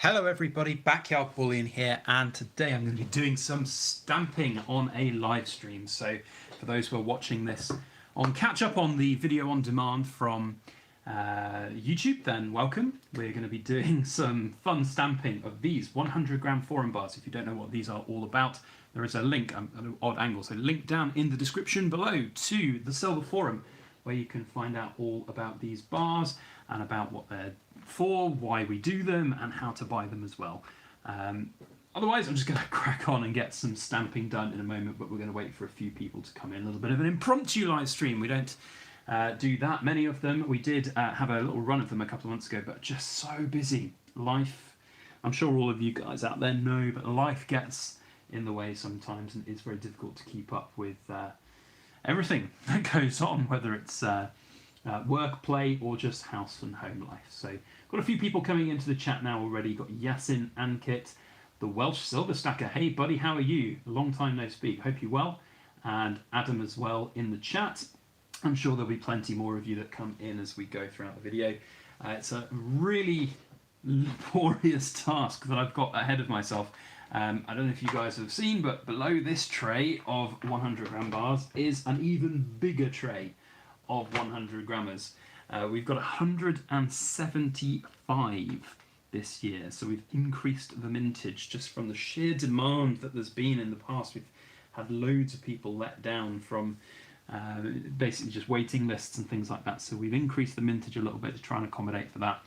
Hello everybody, Backyard Bullion here, and today I'm going to be doing some stamping on a live stream. So for those who are watching this on catch up on the video on demand from YouTube, then welcome. We're going to be doing some fun stamping of these 100 gram forum bars. If you don't know what these are all about, there is a link, at an odd angle, so link down in the description below to the Silver Forum, where you can find out all about these bars and about what they're for, why we do them, and how to buy them as well. Otherwise, I'm just going to crack on and get some stamping done in a moment, but we're going to wait for a few people to come in. A little bit of an impromptu live stream. We don't do that many of them. We did have a little run of them a couple of months ago, but just so busy. Life, I'm sure all of you guys out there know, but life gets in the way sometimes, and it's very difficult to keep up with everything that goes on, whether it's work, play, or just house and home life. So got a few people coming into the chat now already. Got Yasin Ankit, the Welsh Silver Stacker. Hey buddy, how are you? Long time no speak. Hope you're well. And Adam as well in the chat. I'm sure there'll be plenty more of you that come in as we go throughout the video. It's a really laborious task that I've got ahead of myself. I don't know if you guys have seen, but below this tray of 100 gram bars is an even bigger tray of 100 grammers. We've got 175 this year, so we've increased the mintage just from the sheer demand that there's been in the past. We've had loads of people let down from basically just waiting lists and things like that, so we've increased the mintage a little bit to try and accommodate for that.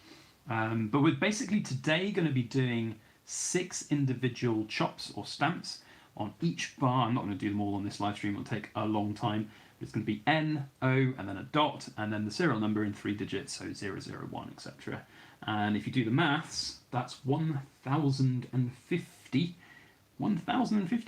But we're basically today going to be doing 6 individual chops or stamps on each bar. I'm not going to do them all on this live stream, it'll take a long time. It's going to be N, O, and then a dot, and then the serial number in 3 digits, so 001, etc. And if you do the maths, that's 1,050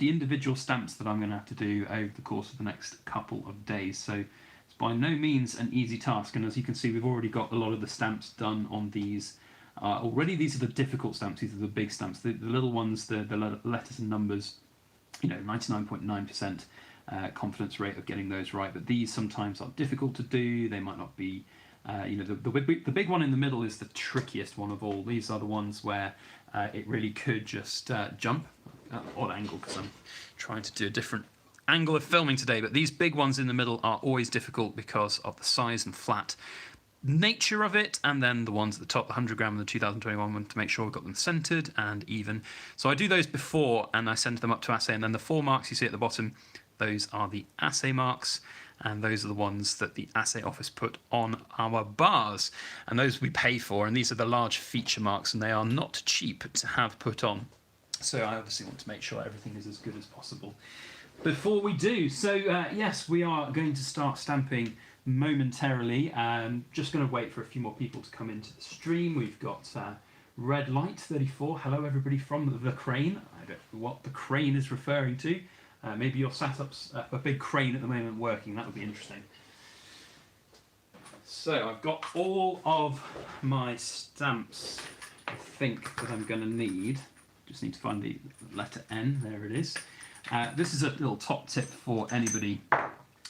individual stamps that I'm going to have to do over the course of the next couple of days. So it's by no means an easy task, and as you can see, we've already got a lot of the stamps done on these already. These are the difficult stamps, these are the big stamps. The little ones, the letters and numbers, 99.9%. Confidence rate of getting those right, but these sometimes are difficult to do. They might not be, the big one in the middle is the trickiest one of all. These are the ones where it really could just jump. Odd angle because I'm trying to do a different angle of filming today, but these big ones in the middle are always difficult because of the size and flat nature of it, and then the ones at the top, the 100 gram and the 2021 one, to make sure we've got them centered and even. So I do those before and I send them up to assay, and then the 4 marks you see at the bottom, those are the assay marks, and those are the ones that the assay office put on our bars, and those we pay for, and these are the large feature marks, and they are not cheap to have put on. So I obviously want to make sure everything is as good as possible before we do. So yes, we are going to start stamping momentarily. Just going to wait for a few more people to come into the stream. We've got Red Light 34. Hello everybody from the crane. I don't know what the crane is referring to. Maybe you're sat up a big crane at the moment working. That would be interesting. So I've got all of my stamps, I think, that I'm going to need. Just need to find the letter N. There it is. This is a little top tip for anybody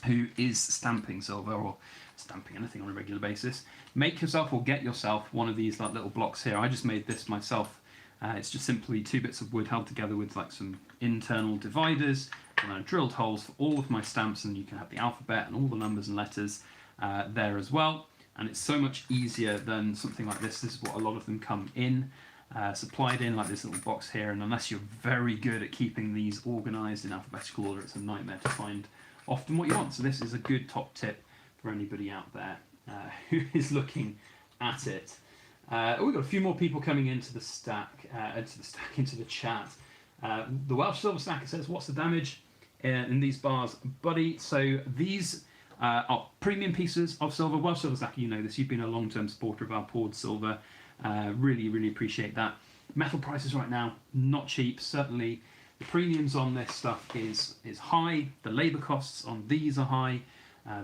who is stamping silver or stamping anything on a regular basis. Make yourself or get yourself one of these little blocks here. I just made this myself. It's just simply 2 bits of wood held together with some internal dividers, and I drilled holes for all of my stamps, and you can have the alphabet and all the numbers and letters there as well. And it's so much easier than something like this. This is what a lot of them come in, supplied in like this little box here, and unless you're very good at keeping these organised in alphabetical order, it's a nightmare to find often what you want. So this is a good top tip for anybody out there who is looking at it. We've got a few more people coming into the into the chat. The Welsh Silver Stacker says, "What's the damage in these bars, buddy?" So these are premium pieces of silver. Welsh Silver Stacker, you know this. You've been a long-term supporter of our poured silver. Really, really appreciate that. Metal prices right now not cheap. Certainly, the premiums on this stuff is high. The labour costs on these are high.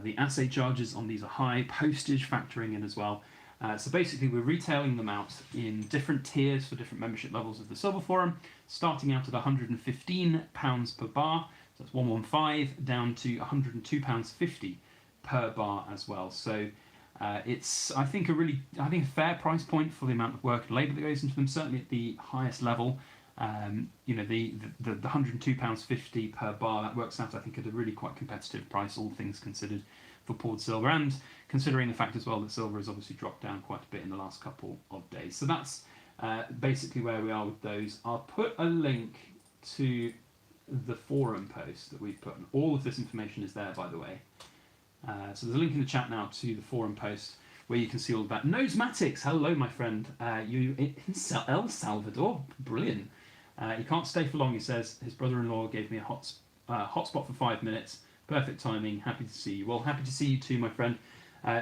The assay charges on these are high. Postage factoring in as well. So basically we're retailing them out in different tiers for different membership levels of the Silver Forum, starting out at £115 per bar, so that's 115, down to £102.50 per bar as well. So It's, I think, a fair price point for the amount of work and labour that goes into them. Certainly at the highest level, you know, the £102.50 per bar, that works out, I think, at a really quite competitive price, all things considered, for poured silver, and considering the fact as well that silver has obviously dropped down quite a bit in the last couple of days. So that's basically where we are with those. I'll put a link to the forum post that we've put, and all of this information is there, by the way. So there's a link in the chat now to the forum post where you can see all of that. Nosmatics, hello my friend. You in El Salvador, brilliant. He can't stay for long, he says. His brother-in-law gave me a hotspot for 5 minutes. Perfect timing, happy to see you. Well, happy to see you too, my friend.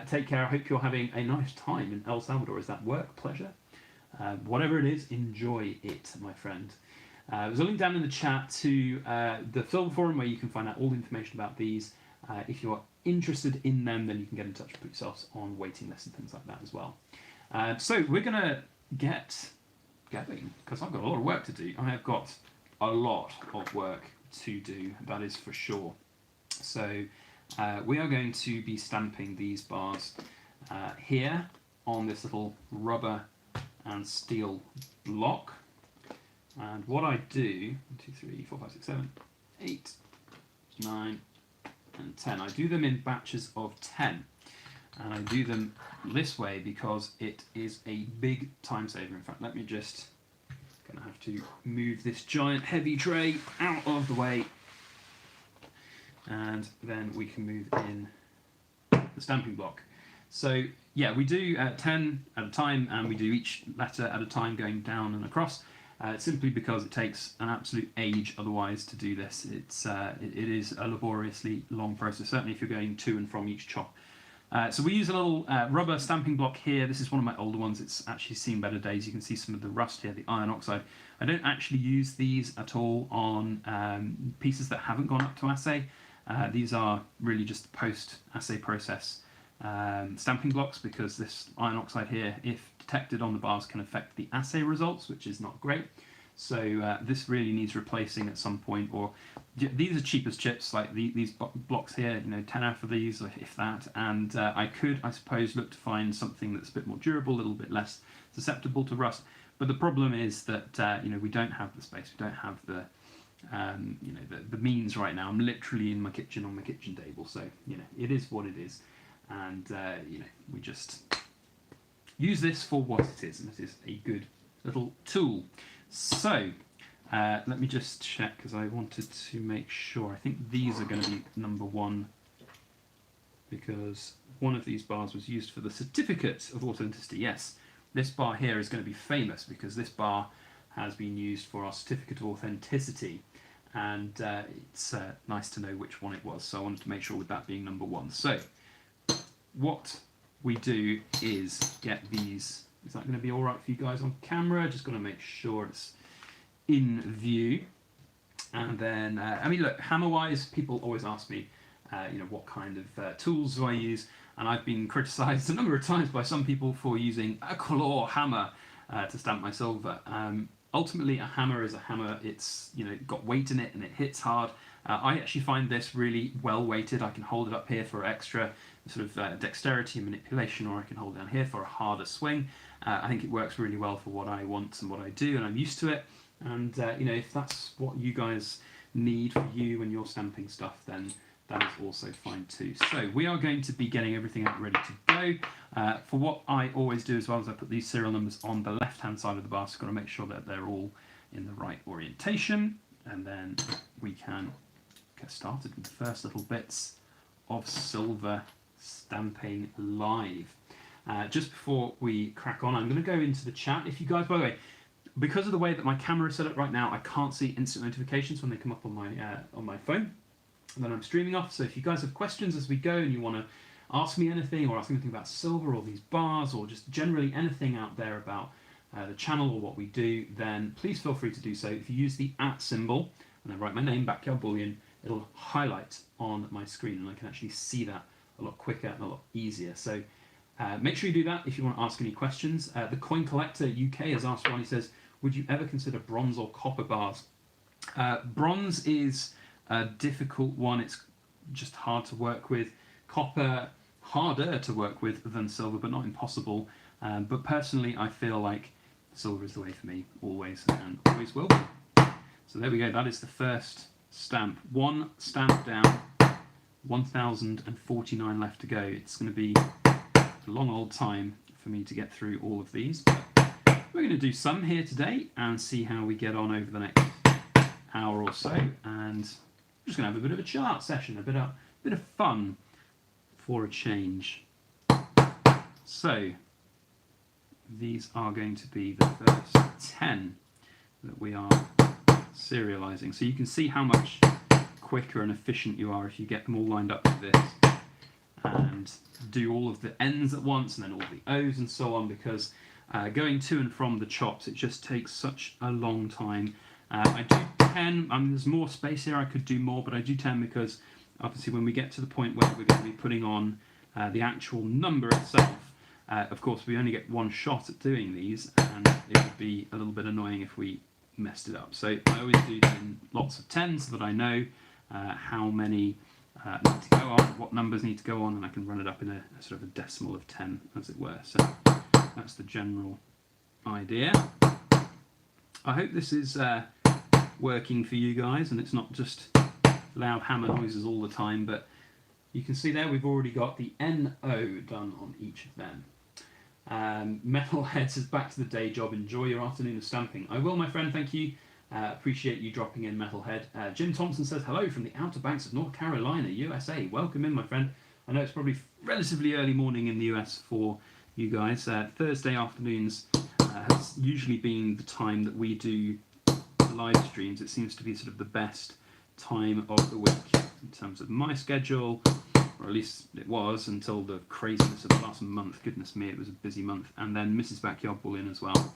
Take care, I hope you're having a nice time in El Salvador. Is that work, pleasure? Whatever it is, enjoy it, my friend. There's a link down in the chat to the Silver Forum where you can find out all the information about these. If you're interested in them, then you can get in touch and put yourselves on waiting lists and things like that as well. So we're going to get going, because I've got a lot of work to do. I have got a lot of work to do, that is for sure. So we are going to be stamping these bars here on this little rubber and steel block. And what I do, 1, 2, 3, 4, 5, 6, 7, 8, 9, and 10. I do them in batches of 10, and I do them this way because it is a big time saver. In fact, let me just, gonna have to move this giant heavy tray out of the way, and then we can move in the stamping block. So yeah, we do 10 at a time, and we do each letter at a time going down and across. Simply because it takes an absolute age otherwise to do this. It is a laboriously long process, certainly if you're going to and from each chop. So we use a little rubber stamping block here. This is one of my older ones. It's actually seen better days. You can see some of the rust here, the iron oxide. I don't actually use these at all on pieces that haven't gone up to assay. These are really just post-assay process stamping blocks, because this iron oxide here, if detected on the bars, can affect the assay results, which is not great. So this really needs replacing at some point, or these are cheap as chips, like these blocks here, you know, 10 out of these, if that, and I could, I suppose, look to find something that's a bit more durable, a little bit less susceptible to rust. But the problem is that you know, we don't have the space, we don't have the you know, the means right now. I'm literally in my kitchen on my kitchen table, so you know, it is what it is. And you know, we just use this for what it is, and it is a good little tool. So let me just check, because I wanted to make sure. I think these are going to be number 1, because one of these bars was used for the certificate of authenticity. Yes, this bar here is going to be famous because this bar has been used for our certificate of authenticity, and it's nice to know which one it was. So I wanted to make sure with that being number 1. So what we do is get these. Is that going to be all right for you guys on camera? Just going to make sure it's in view. And then, I mean, look, hammer-wise, people always ask me, you know, what kind of tools do I use? And I've been criticised a number of times by some people for using a claw hammer to stamp my silver. Ultimately, a hammer is a hammer. It's, you know, got weight in it and it hits hard. I actually find this really well weighted. I can hold it up here for extra sort of dexterity and manipulation, or I can hold it down here for a harder swing. I think it works really well for what I want and what I do, and I'm used to it. And you know, if that's what you guys need for you and your stamping stuff, then that is also fine too. So we are going to be getting everything out ready to go. For what I always do as well, is I put these serial numbers on the left-hand side of the bar, so I've got to make sure that they're all in the right orientation, and then we can get started with the first little bits of silver stamping live. Just before we crack on, I'm going to go into the chat. If you guys, by the way, because of the way that my camera is set up right now, I can't see instant notifications when they come up on my phone that I'm streaming off. So if you guys have questions as we go and you want to ask me anything, or ask anything about silver or these bars, or just generally anything out there about the channel or what we do, then please feel free to do so. If you use the @ symbol and I write my name, Backyard Bullion, it'll highlight on my screen, and I can actually see that a lot quicker and a lot easier. So make sure you do that if you want to ask any questions. The Coin Collector UK has asked one. He says, would you ever consider bronze or copper bars? Bronze is a difficult one. It's just hard to work with. Copper, harder to work with than silver, but not impossible. But personally, I feel like silver is the way for me, always, and always will be. So there we go, that is the first stamp. One stamp down, 1,049 left to go. It's going to be a long old time for me to get through all of these, but we're going to do some here today and see how we get on over the next hour or so, and we're just going to have a bit of a chart session, a bit of fun for a change. So these are going to be the first 10 that we are serializing. So you can see how much quicker and efficient you are if you get them all lined up like this and do all of the N's at once and then all the O's and so on, because going to and from the chops, it just takes such a long time. I do 10, there's more space here, I could do more, but I do 10 because obviously when we get to the point where we're going to be putting on the actual number itself, of course we only get one shot at doing these, and it would be a little bit annoying if we messed it up. So I always do lots of 10s so that I know how many need to go on, what numbers need to go on, and I can run it up in a sort of a decimal of 10, as it were. So that's the general idea. I hope this is working for you guys and it's not just loud hammer noises all the time, but you can see there we've already got the NO done on each of them. Metalhead says, back to the day job, enjoy your afternoon of stamping. I will, my friend, thank you. Appreciate you dropping in, Metalhead. Jim Thompson says, hello from the Outer Banks of North Carolina, USA. Welcome in, my friend. I know it's probably relatively early morning in the US for you guys. Thursday afternoons has usually been the time that we do live streams. It seems to be sort of the best time of the week in terms of my schedule, or at least it was until the craziness of the last month. Goodness me, it was a busy month. And then Mrs. Backyard Bullion as well.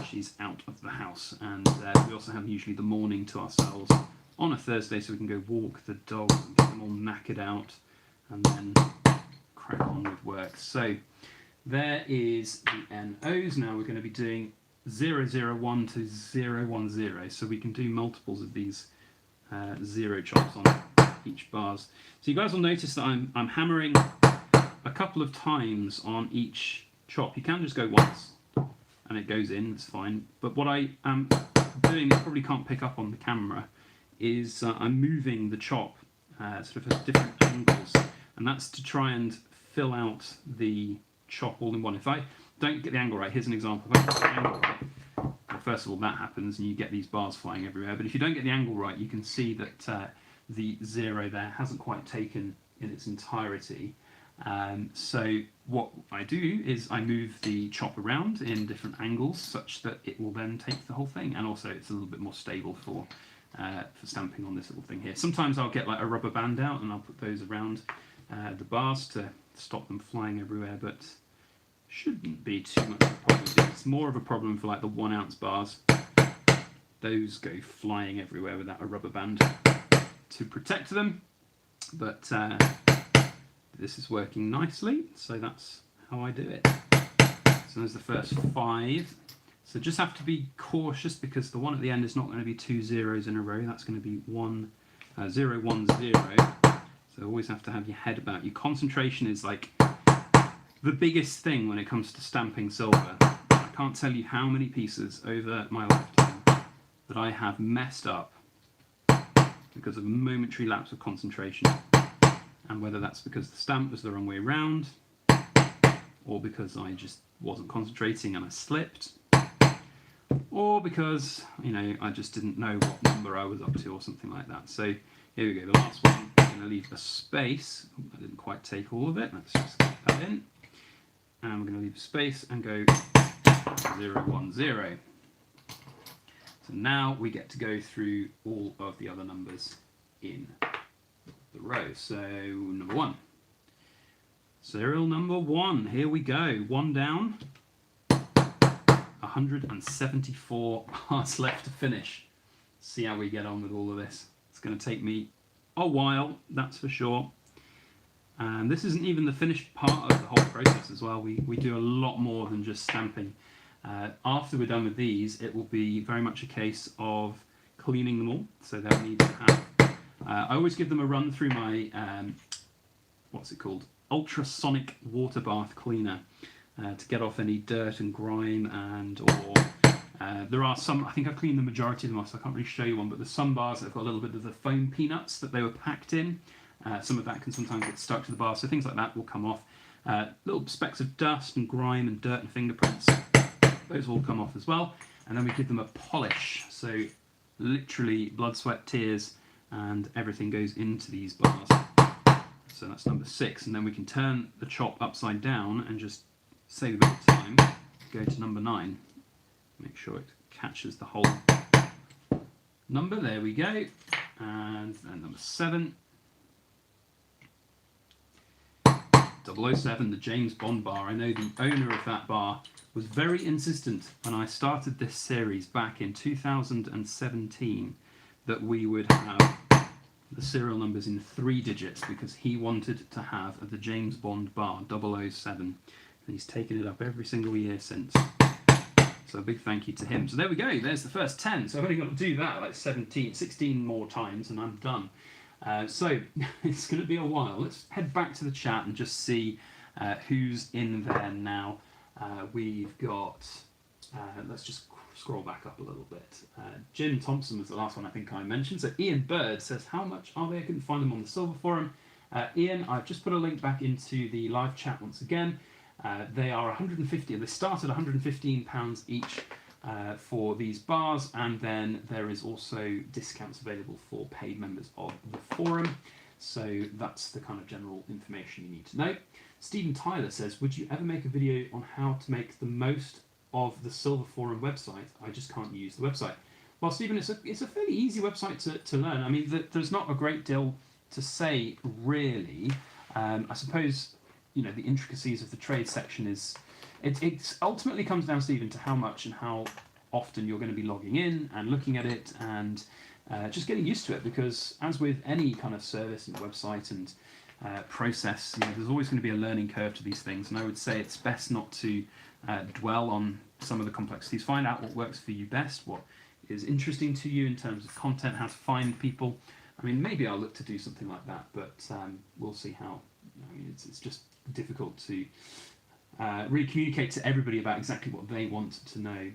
She's out of the house, and we also have usually the morning to ourselves on a Thursday, so we can go walk the dogs and get them all knackered out and then crack on with work. So there is the NOs. Now we're going to be doing 001 to 010, so we can do multiples of these 0 chops on each bars. So you guys will notice that I'm hammering a couple of times on each chop. You can just go once and it goes in, it's fine. But what I am doing, you probably can't pick up on the camera, is I'm moving the chop sort of at different angles, and that's to try and fill out the chop all in one. If I don't get the angle right, here's an example. If I get the angle right, well, first of all that happens and you get these bars flying everywhere, but if you don't get the angle right, you can see that the 0 there hasn't quite taken in its entirety. So what I do is I move the chop around in different angles such that it will then take the whole thing, and also it's a little bit more stable for stamping on this little thing here. Sometimes I'll get like a rubber band out and I'll put those around the bars to stop them flying everywhere, but shouldn't be too much of a problem. It's more of a problem for like the 1 ounce bars. Those go flying everywhere without a rubber band to protect them, but this is working nicely, so that's how I do it. So there's the first 5. So just have to be cautious because the one at the end is not going to be 2 zeros in a row. That's going to be 0 1 0. So always have to have your head about you. Concentration is like the biggest thing when it comes to stamping silver. I can't tell you how many pieces over my lifetime that I have messed up because of a momentary lapse of concentration. And whether that's because the stamp was the wrong way around, or because I just wasn't concentrating and I slipped, or because, you know, I just didn't know what number I was up to or something like that. So here we go, the last one, I'm going to leave a space. I didn't quite take all of it, let's just get that in. And we're going to leave a space and go 0 1 0. So now we get to go through all of the other numbers in the row. So number 1. Serial number 1. Here we go. 1 down. 174 bars left to finish. See how we get on with all of this. It's going to take me a while, that's for sure. And this isn't even the finished part of the whole process as well. We do a lot more than just stamping. After we're done with these, it will be very much a case of cleaning them all. So they'll need to have I always give them a run through my, what's it called, ultrasonic water bath cleaner to get off any dirt and grime there are some, I think I've cleaned the majority of them off, so I can't really show you one, but there's some bars that have got a little bit of the foam peanuts that they were packed in. Some of that can sometimes get stuck to the bar, so things like that will come off. Little specks of dust and grime and dirt and fingerprints, those all come off as well. And then we give them a polish, so literally blood, sweat, tears, and everything goes into these bars. So that's number 6, and then we can turn the chop upside down and just save a bit of time. Go to number 9. Make sure it catches the whole number. There we go. And then number 7. 007, the James Bond bar. I know the owner of that bar was very insistent when I started this series back in 2017 that we would have the serial numbers in 3 digits because he wanted to have the James Bond bar 007, and he's taken it up every single year since. So a big thank you to him. So there we go, there's the first 10. So I've only got to do that like 16 more times and I'm done. So it's going to be a while. Let's head back to the chat and just see who's in there now. We've got, let's just scroll back up a little bit. Jim Thompson was the last one I think I mentioned. So Ian Bird says, how much are they? I couldn't find them on the Silver Forum. Ian, I've just put a link back into the live chat once again. They are 150, they start at £115 each for these bars, and then there is also discounts available for paid members of the forum. So that's the kind of general information you need to know. Stephen Tyler says, would you ever make a video on how to make the most of the Silver Forum website? I just can't use the website. Well, Stephen, it's a fairly easy website to learn. I mean, there's not a great deal to say, really. I suppose, you know, the intricacies of the trade section is... It ultimately comes down, Stephen, to how much and how often you're going to be logging in and looking at it and just getting used to it, because as with any kind of service and website and process, you know, there's always going to be a learning curve to these things, and I would say it's best not to dwell on some of the complexities. Find out what works for you best, what is interesting to you in terms of content, how to find people. I mean, maybe I'll look to do something like that, but we'll see how. I mean, it's just difficult to really communicate to everybody about exactly what they want to know.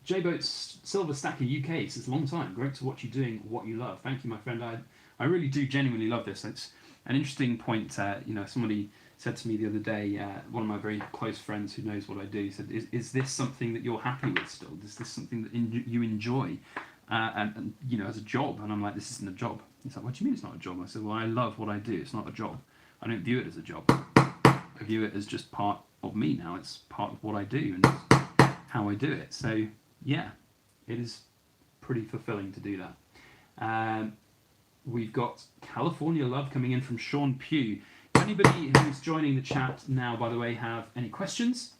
J-Boat's Silver Stacker UK says, long time, great to watch you doing what you love. Thank you, my friend. I really do genuinely love this. It's an interesting point. You know, somebody said to me the other day, one of my very close friends who knows what I do, said, is this something that you're happy with still? Is this something that you enjoy? And, you know, as a job? And I'm like, this isn't a job. He's like, what do you mean it's not a job? I said, well, I love what I do. It's not a job. I don't view it as a job. I view it as just part of me now. It's part of what I do and how I do it. So, yeah, it is pretty fulfilling to do that. We've got California Love coming in from Sean Pugh. If anybody who's joining the chat now, by the way, have any questions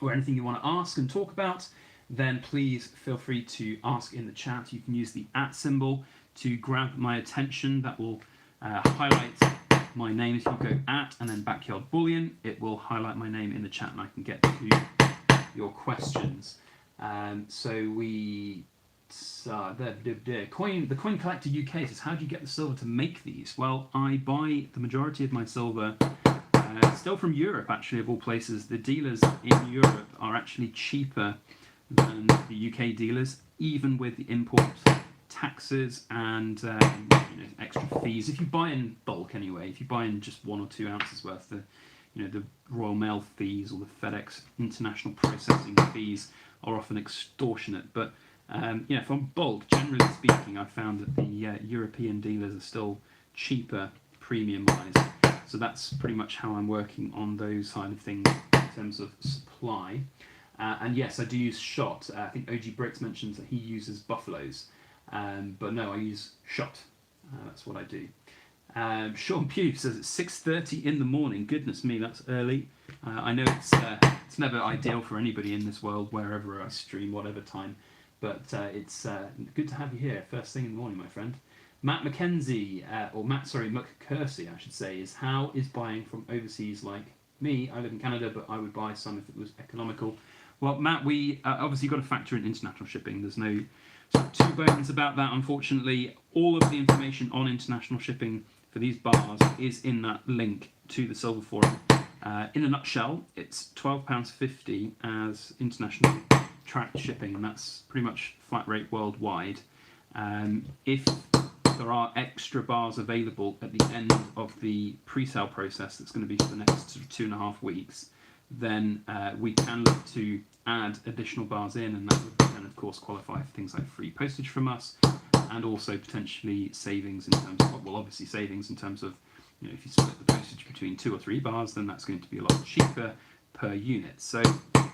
or anything you want to ask and talk about, then please feel free to ask in the chat. You can use the @ symbol to grab my attention. That will highlight my name. If you go @ and then Backyard Bullion, it will highlight my name in the chat and I can get to your questions. So we... the Coin Collector UK says, how do you get the silver to make these? Well, I buy the majority of my silver still from Europe, actually, of all places. The dealers in Europe are actually cheaper than the UK dealers, even with the import taxes and you know, extra fees. If you buy in bulk, anyway, if you buy in just 1 or 2 ounces worth, the Royal Mail fees or the FedEx international processing fees are often extortionate. But you know, from bulk, generally speaking, I found that the European dealers are still cheaper premium-wise. So that's pretty much how I'm working on those side of things in terms of supply. And yes, I do use shot. I think OG Bricks mentions that he uses buffaloes. But no, I use shot. That's what I do. Sean Pugh says it's 6:30 in the morning. Goodness me, that's early. I know it's never ideal for anybody in this world, wherever I stream, whatever time. But it's good to have you here first thing in the morning, my friend. Matt McKenzie, McCursey, I should say, is how is buying from overseas like me? I live in Canada, but I would buy some if it was economical. Well, Matt, we obviously got to factor in international shipping. There's no sort of two bones about that, unfortunately. All of the information on international shipping for these bars is in that link to the silver forum. In a nutshell, it's £12.50 as international tracked shipping, and that's pretty much flat rate worldwide. If there are extra bars available at the end of the pre-sale process, that's going to be for the next sort of 2.5 weeks, then we can look to add additional bars in, and that would then of course qualify for things like free postage from us, and also potentially savings in terms of, well, obviously savings in terms of, you know, if you split the postage between 2 or 3 bars, then that's going to be a lot cheaper per unit. So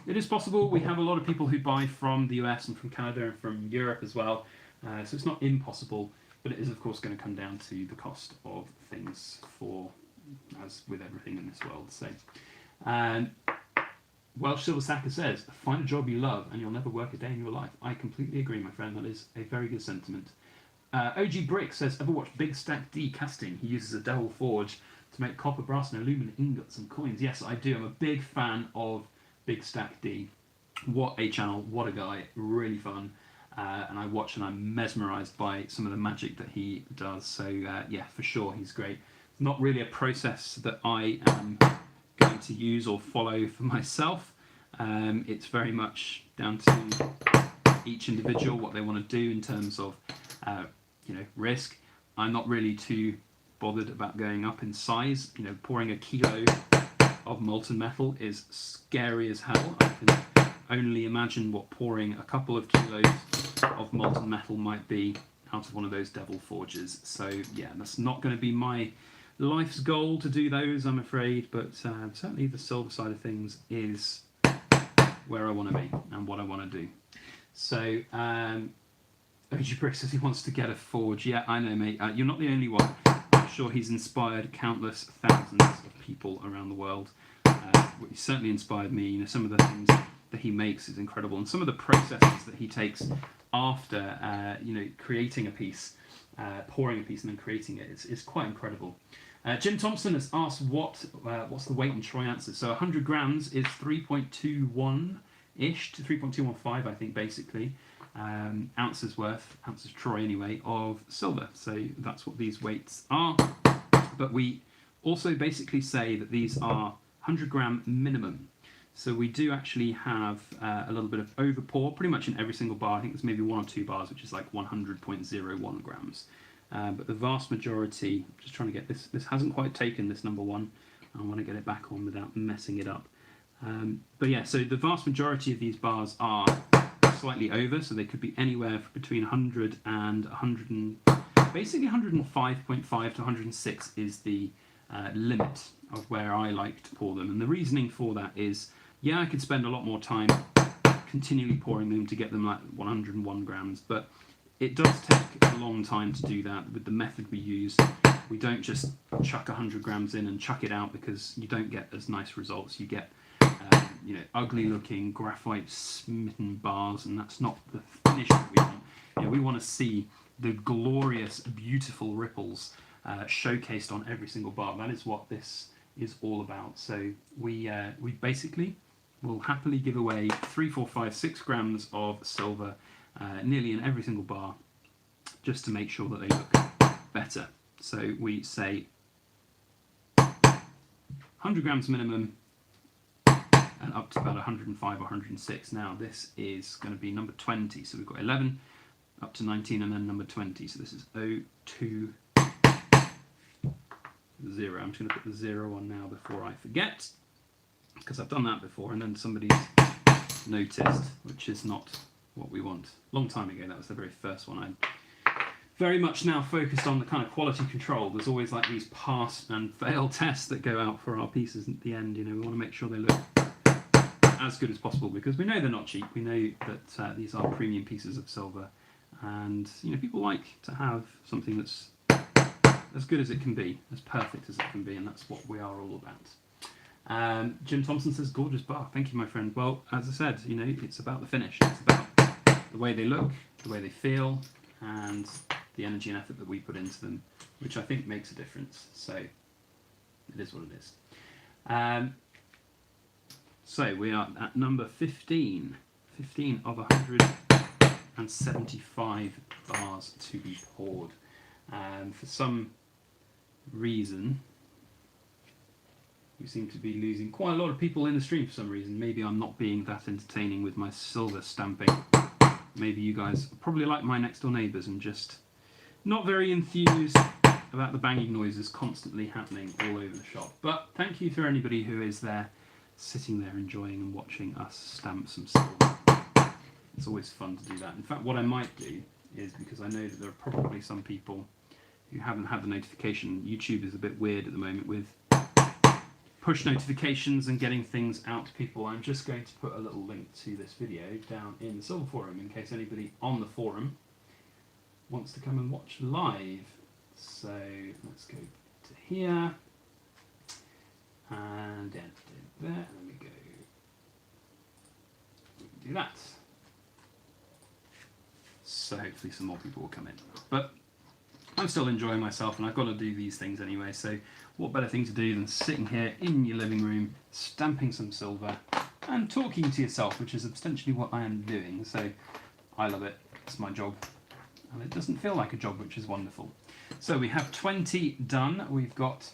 it is possible. We have a lot of people who buy from the US and from Canada and from Europe as well, so it's not impossible, but it is of course going to come down to the cost of things, for, as with everything in this world. So Welsh Silver Sacker says, find a job you love and you'll never work a day in your life. I completely agree, my friend. That is a very good sentiment. OG Brick says, ever watch Big Stack D casting? He uses a devil forge to make copper, brass and aluminum ingots and coins. Yes, I do. I'm a big fan of Big Stack D. What a channel, what a guy, really fun. And I watch and I'm mesmerised by some of the magic that he does. So yeah, for sure, he's great. Not really a process that I am going to use or follow for myself. It's very much down to each individual, what they want to do in terms of you know, risk. I'm not really too bothered about going up in size. You know, pouring a kilo of molten metal is scary as hell. I can only imagine what pouring a couple of kilos of molten metal might be out of one of those devil forges. So yeah, that's not going to be my life's goal to do those, I'm afraid, but certainly the silver side of things is where I want to be and what I want to do. So OG Brick says he wants to get a forge. Yeah, I know, mate. You're not the only one. I'm sure he's inspired countless thousands of people around the world. He certainly inspired me. You know, some of the things that he makes is incredible, and some of the processes that he takes after you know, creating a piece, pouring a piece and then creating it is quite incredible. Jim Thompson has asked what's the weight on Troy ounces. So 100 grams is 3.21-ish to 3.215, I think, basically. Ounces worth, ounces Troy anyway, of silver. So that's what these weights are. But we also basically say that these are 100 gram minimum. So we do actually have a little bit of over pour pretty much in every single bar. I think there's maybe 1 or 2 bars which is like 100.01 grams. But the vast majority, I'm just trying to get this hasn't quite taken, this number 1. I want to get it back on without messing it up. But yeah, so the vast majority of these bars are slightly over, so they could be anywhere between 100 and 100 and basically 105.5 to 106 is the limit of where I like to pour them. And the reasoning for that is, yeah, I could spend a lot more time continually pouring them to get them like 101 grams, but it does take a long time to do that with the method we use. We don't just chuck 100 grams in and chuck it out, because you don't get as nice results. You get you know, ugly looking graphite smitten bars, and that's not the finish that we want. You know, we want to see the glorious, beautiful ripples showcased on every single bar. That is what this is all about. So we basically will happily give away 3, 4, 5, 6 grams of silver nearly in every single bar, just to make sure that they look better. So we say 100 grams minimum, and up to about 105 or 106. Now this is going to be number 20, so we've got 11 up to 19 and then number 20, so this is 020. I'm just going to put the 0 on now before I forget, because I've done that before and then somebody's noticed, which is not what we want. Long time ago, that was the very first one. I very much now focused on the kind of quality control. There's always like these pass and fail tests that go out for our pieces at the end. You know, we want to make sure they look as good as possible, because we know they're not cheap. We know that these are premium pieces of silver, and you know, people like to have something that's as good as it can be, as perfect as it can be, and that's what we are all about. Jim Thompson says, gorgeous bar. Thank you, my friend. Well, as I said, you know, it's about the finish. It's about the way they look, the way they feel, and the energy and effort that we put into them, which I think makes a difference. So it is what it is. So we are at number 15. 15 of 175 bars to be poured. For some reason, we seem to be losing quite a lot of people in the stream for some reason. Maybe I'm not being that entertaining with my silver stamping. Maybe you guys are probably like my next door neighbours and just not very enthused about the banging noises constantly happening all over the shop. But thank you for anybody who is there, sitting there enjoying and watching us stamp some silver. It's always fun to do that. In fact, what I might do is, because I know that there are probably some people who haven't had the notification. YouTube is a bit weird at the moment with push notifications and getting things out to people. I'm just going to put a little link to this video down in the Silver Forum in case anybody on the forum wants to come and watch live. So let's go to here and then there. Let me go do that. So hopefully some more people will come in. But I'm still enjoying myself and I've got to do these things anyway, so what better thing to do than sitting here in your living room, stamping some silver and talking to yourself, which is essentially what I am doing. So I love it, it's my job, and it doesn't feel like a job, which is wonderful. So we have 20 done. We've got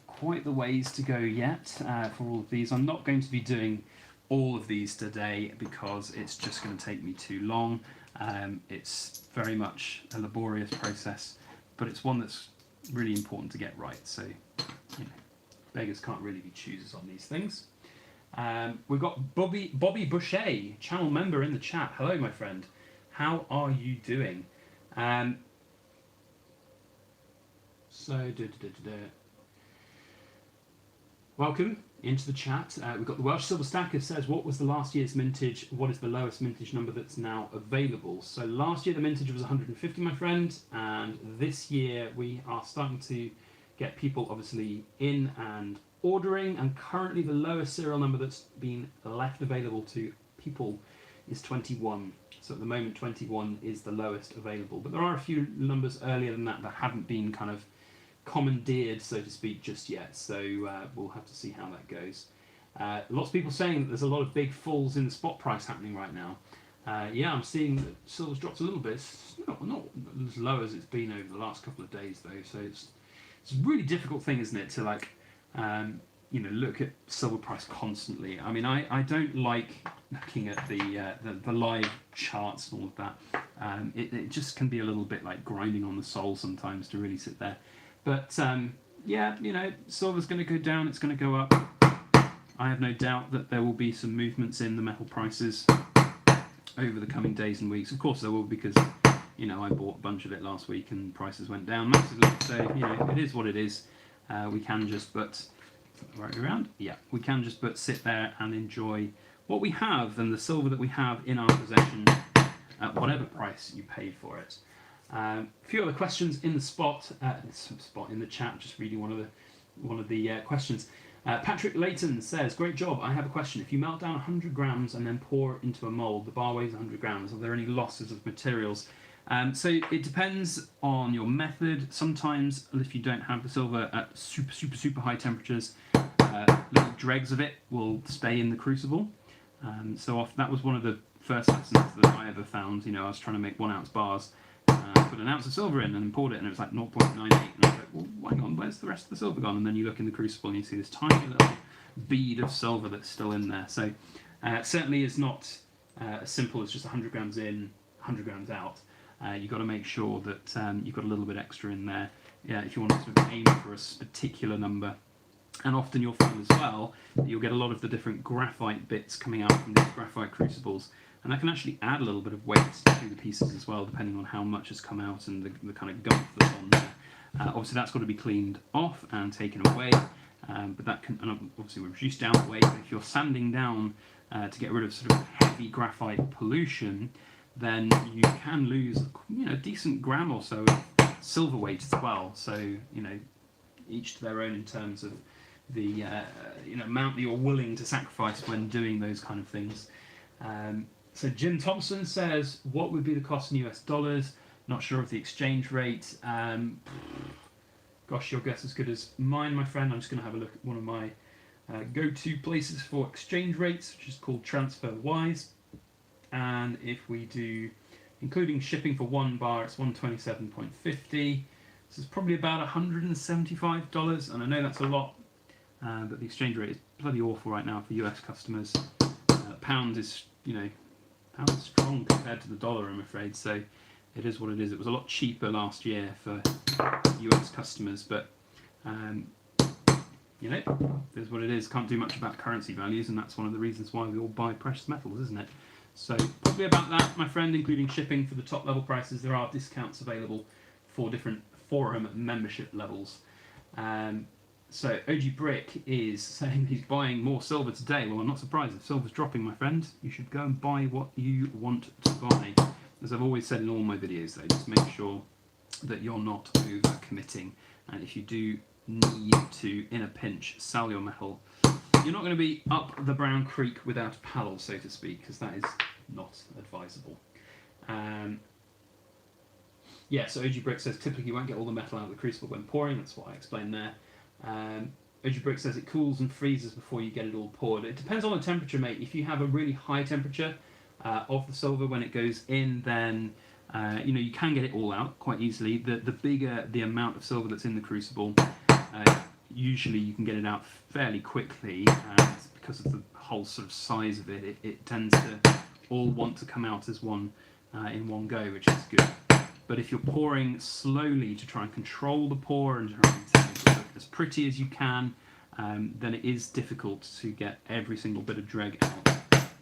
quite the ways to go yet for all of these. I'm not going to be doing all of these today because it's just going to take me too long. It's very much a laborious process, but it's one that's really important to get right. So, you know, beggars can't really be choosers on these things. We've got Bobby Boucher, channel member in the chat. Hello, my friend. How are you doing? Welcome into the chat. We've got the Welsh Silver Stacker says, what was the last year's mintage? What is the lowest mintage number that's now available? So last year the mintage was 150, my friend, and this year we are starting to get people obviously in and ordering, and currently the lowest serial number that's been left available to people is 21. So at the moment 21 is the lowest available, but there are a few numbers earlier than that that haven't been kind of commandeered, so to speak, just yet. So we'll have to see how that goes. Lots of people saying that there's a lot of big falls in the spot price happening right now. Yeah, I'm seeing that silver's dropped a little bit. It's not as low as it's been over the last couple of days though. So it's a really difficult thing, isn't it, to like you know, look at silver price constantly. I mean, I don't like looking at the live charts and all of that. It just can be a little bit like grinding on the soul sometimes to really sit there. But yeah, you know, silver's going to go down, it's going to go up. I have no doubt that there will be some movements in the metal prices over the coming days and weeks. Of course there will, because, you know, I bought a bunch of it last week and prices went down massively. So, you know, it is what it is. We can just but right around. Yeah, we can just but sit there and enjoy what we have and the silver that we have in our possession at whatever price you paid for it. A few other questions in the spot in the chat. Just reading one of the questions. Patrick Layton says, "Great job. I have a question. If you melt down 100 grams and then pour it into a mould, the bar weighs 100 grams. Are there any losses of materials?" So it depends on your method. Sometimes, if you don't have the silver at super high temperatures, little dregs of it will stay in the crucible. So that was one of the first lessons that I ever found. You know, I was trying to make 1 ounce bars. Put an ounce of silver in and then poured it, and it was like 0.98, and I was like, well, hang on, where's the rest of the silver gone? And then you look in the crucible and you see this tiny little bead of silver that's still in there. So it certainly is not as simple as just 100 grams in, 100 grams out. You've got to make sure that you've got a little bit extra in there, yeah, if you want to sort of aim for a particular number. And often you'll find as well that you'll get a lot of the different graphite bits coming out from these graphite crucibles, and that can actually add a little bit of weight to the pieces as well, depending on how much has come out and the kind of gump that's on there. Obviously that's got to be cleaned off and taken away, but that can, and obviously we reduce down the weight. But if you're sanding down to get rid of sort of heavy graphite pollution, then you can lose, you know, a decent gram or so of silver weight as well. So, you know, each to their own in terms of the you know, amount that you're willing to sacrifice when doing those kind of things. So Jim Thompson says, what would be the cost in US dollars? Not sure of the exchange rate. Gosh, your guess is as good as mine, my friend. I'm just going to have a look at one of my go-to places for exchange rates, which is called TransferWise. And if we do, including shipping for 1 bar, it's 127.50. So it's probably about $175, and I know that's a lot, but the exchange rate is bloody awful right now for US customers. Pound is, pound is strong compared to the dollar, I'm afraid, so it is what it is. It was a lot cheaper last year for US customers, but it is what it is. Can't do much about currency values, and that's one of the reasons why we all buy precious metals, isn't it? So probably about that, my friend, including shipping for the top level prices. There are discounts available for different forum membership levels. So OG Brick is saying he's buying more silver today. Well, I'm not surprised. If silver's dropping, my friend, you should go and buy what you want to buy. As I've always said in all my videos, though, just make sure that you're not over committing. And if you do need to, in a pinch, sell your metal, you're not going to be up the Brown Creek without a paddle, so to speak, because that is not advisable. So OG Brick says typically you won't get all the metal out of the crucible when pouring. That's what I explained there. OG Brick says it cools and freezes before you get it all poured. It depends on the temperature, mate. If you have a really high temperature of the silver when it goes in, then you can get it all out quite easily. The bigger the amount of silver that's in the crucible, usually you can get it out fairly quickly, and because of the whole sort of size of it, it tends to all want to come out as one in one go, which is good. But if you're pouring slowly to try and control the pour and try and make it look as pretty as you can, then it is difficult to get every single bit of dreg out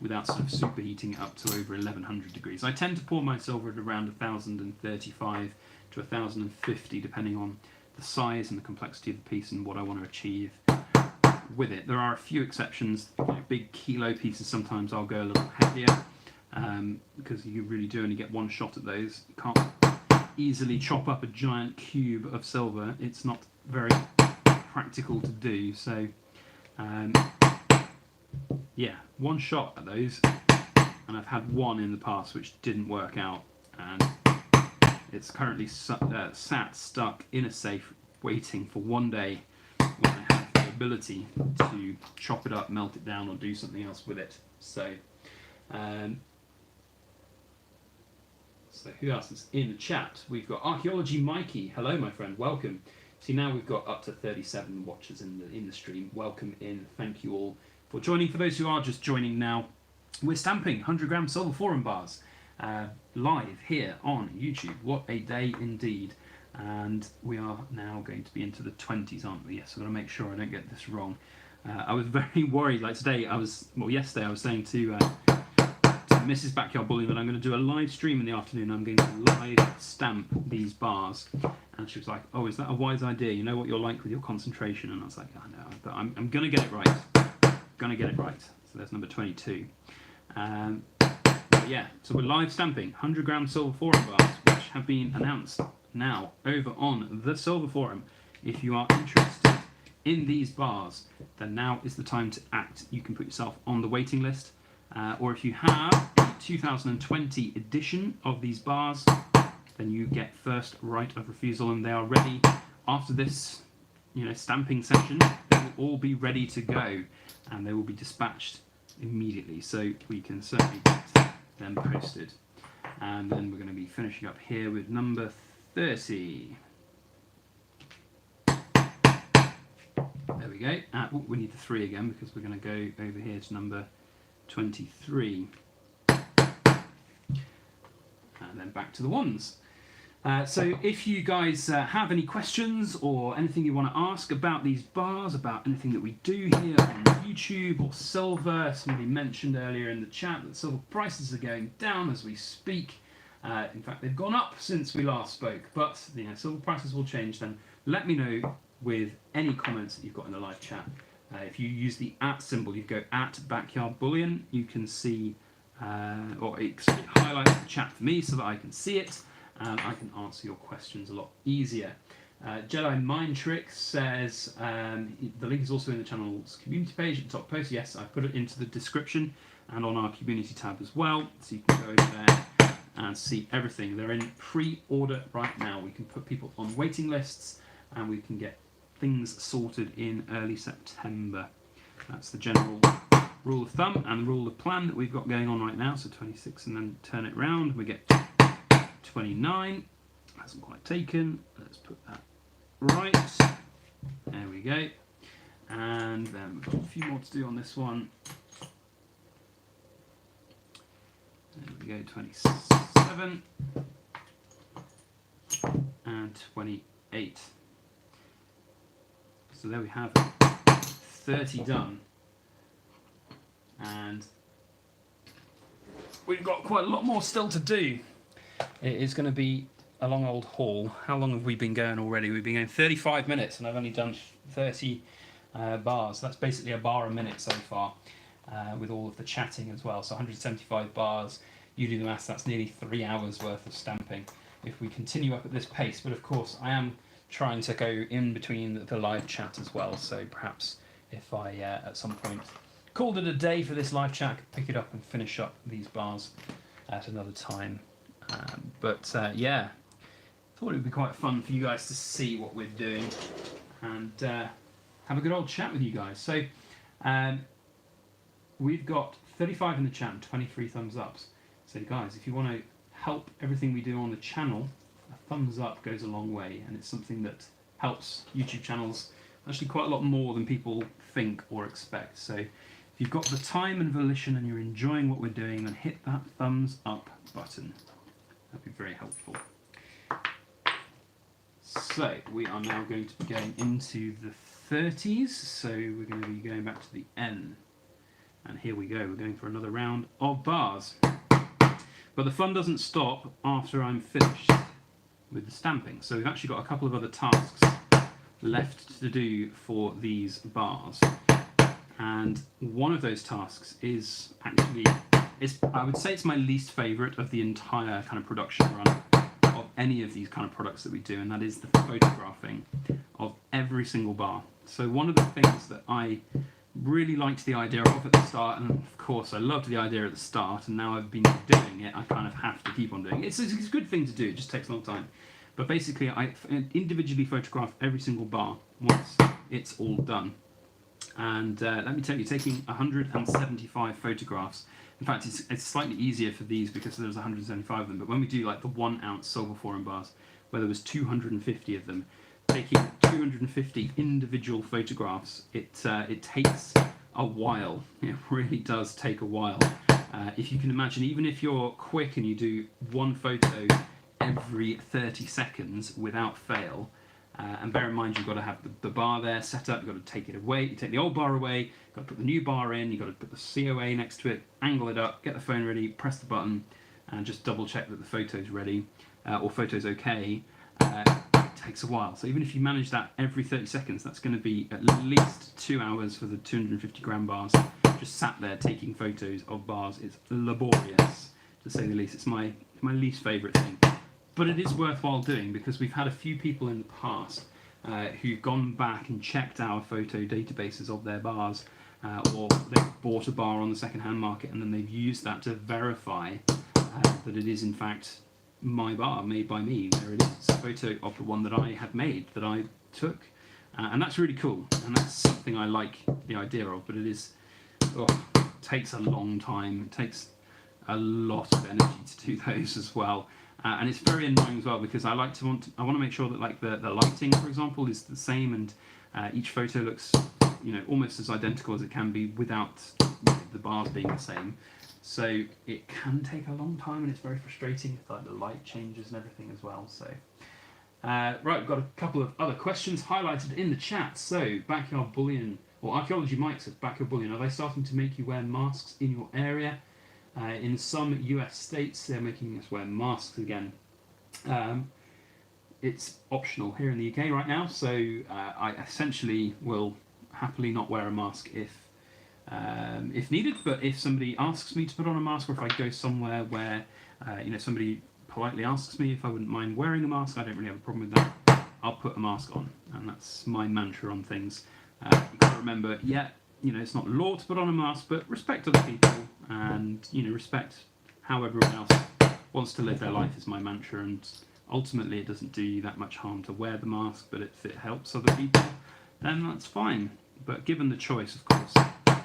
without sort of superheating it up to over 1100 degrees. I tend to pour my silver at around 1035 to 1050, depending on the size and the complexity of the piece and what I want to achieve with it. There are a few exceptions. Big kilo pieces, sometimes I'll go a little heavier, because you really do only get one shot at those. You can't easily chop up a giant cube of silver. It's not very practical to do, so one shot at those, and I've had one in the past which didn't work out, and it's currently sat stuck in a safe waiting for one day when I have the ability to chop it up, melt it down, or do something else with it. So who else is in the chat? We've got Archaeology Mikey. Hello, my friend. Welcome. See, now we've got up to 37 watchers in the stream. Welcome in. Thank you all for joining. For those who are just joining now, we're stamping 100 gram silver forum bars live here on YouTube. What a day indeed. And we are now going to be into the 20s, aren't we? Yes, I've got to make sure I don't get this wrong. I was very worried, like yesterday I was saying to Mrs. Backyard Bullion that I'm going to do a live stream in the afternoon. I'm going to live stamp these bars. And she was like, oh, is that a wise idea? You know what you're like with your concentration. And I was like, I know, but I'm going to get it right. Going to get it right. So there's number 22. So we're live stamping 100 gram silver forum bars, which have been announced now over on the Silver Forum. If you are interested in these bars, then now is the time to act. You can put yourself on the waiting list, or if you have the 2020 edition of these bars, then you get first right of refusal, and they are ready after this stamping session. They will all be ready to go, and they will be dispatched immediately, so we can certainly get them posted. And then we're going to be finishing up here with number 30. There we go. We need the 3 again, because we're going to go over here to number 23. And then back to the 1s. So if you guys have any questions or anything you want to ask about these bars, about anything that we do here on YouTube or silver, somebody mentioned earlier in the chat that silver prices are going down as we speak. In fact, they've gone up since we last spoke, but silver prices will change. Then let me know with any comments that you've got in the live chat. If you use the @ symbol, you go @Backyard Bullion, you can see, or it highlights the chat for me so that I can see it, and I can answer your questions a lot easier. Jedi Mind Trick says the link is also in the channel's community page at the top post. Yes, I put it into the description and on our community tab as well, so you can go over there and see everything. They're in pre-order right now. We can put people on waiting lists, and we can get things sorted in early September. That's the general rule of thumb and the rule of plan that we've got going on right now. So 26, and then turn it round, we get 29. Hasn't quite taken. Let's put that right. There we go. And then we've got a few more to do on this one. There we go, 27 and 28. So there we have it, 30 done. And we've got quite a lot more still to do. It is going to be a long old haul. How long have we been going already? We've been going 35 minutes and I've only done 30 bars. That's basically a bar a minute so far, with all of the chatting as well. So 175 bars. You do the maths, that's nearly 3 hours worth of stamping if we continue up at this pace. But of course, I am trying to go in between the live chat as well. So perhaps if I, at some point, called it a day for this live chat, pick it up and finish up these bars at another time. Yeah, thought it would be quite fun for you guys to see what we're doing and have a good old chat with you guys. So we've got 35 in the chat and 23 thumbs ups. So guys, if you want to help everything we do on the channel, a thumbs up goes a long way, and it's something that helps YouTube channels actually quite a lot more than people think or expect. So if you've got the time and volition and you're enjoying what we're doing, then hit that thumbs up button. That'd be very helpful. So we are now going to be going into the 30s, so we're going to be going back to the N. And here we go, we're going for another round of bars. But the fun doesn't stop after I'm finished with the stamping. So we've actually got a couple of other tasks left to do for these bars. And one of those tasks is actually, I would say it's my least favourite of the entire kind of production run of any of these kind of products that we do, and that is the photographing of every single bar. So one of the things that I really liked the idea of at the start, and of course I loved the idea at the start, and now I've been doing it, I kind of have to keep on doing it. It's a good thing to do, it just takes a long time. But basically I individually photograph every single bar once it's all done. And let me tell you, taking 175 photographs, in fact it's slightly easier for these because there's 175 of them, but when we do like the 1 ounce silver foreign bars, where there was 250 of them, taking 250 individual photographs, it takes a while. It really does take a while. If you can imagine, even if you're quick and you do one photo every 30 seconds without fail, and bear in mind you've got to have the bar there set up, you've got to take it away, you take the old bar away, you've got to put the new bar in, you've got to put the COA next to it, angle it up, get the phone ready, press the button, and just double check that the photo's ready, or photo's okay. It takes a while. So even if you manage that every 30 seconds, that's going to be at least 2 hours for the 250 gram bars. Just sat there taking photos of bars. It's laborious, to say the least. It's my least favourite thing. But it is worthwhile doing because we've had a few people in the past who've gone back and checked our photo databases of their bars, or they've bought a bar on the second-hand market and then they've used that to verify that it is in fact my bar, made by me. There it is. It's a photo of the one that I had made, that I took. And that's really cool. And that's something I like the idea of, but it takes a long time. It takes a lot of energy to do those as well. And it's very annoying as well because I want to make sure that like the lighting, for example, is the same, and each photo looks, almost as identical as it can be without the bars being the same. So it can take a long time, and it's very frustrating with like the light changes and everything as well. So right, we've got a couple of other questions highlighted in the chat. So Backyard Bullion, or Archaeology Mike says, Backyard Bullion, are they starting to make you wear masks in your area? In some US states, they're making us wear masks again. It's optional here in the UK right now, so I essentially will happily not wear a mask if needed. But if somebody asks me to put on a mask, or if I go somewhere where somebody politely asks me if I wouldn't mind wearing a mask, I don't really have a problem with that. I'll put a mask on, and that's my mantra on things. You've got to remember, it's not law to put on a mask, but respect other people, and respect how everyone else wants to live their life is my mantra. And ultimately, it doesn't do you that much harm to wear the mask, but if it helps other people, then that's fine. But given the choice, of course,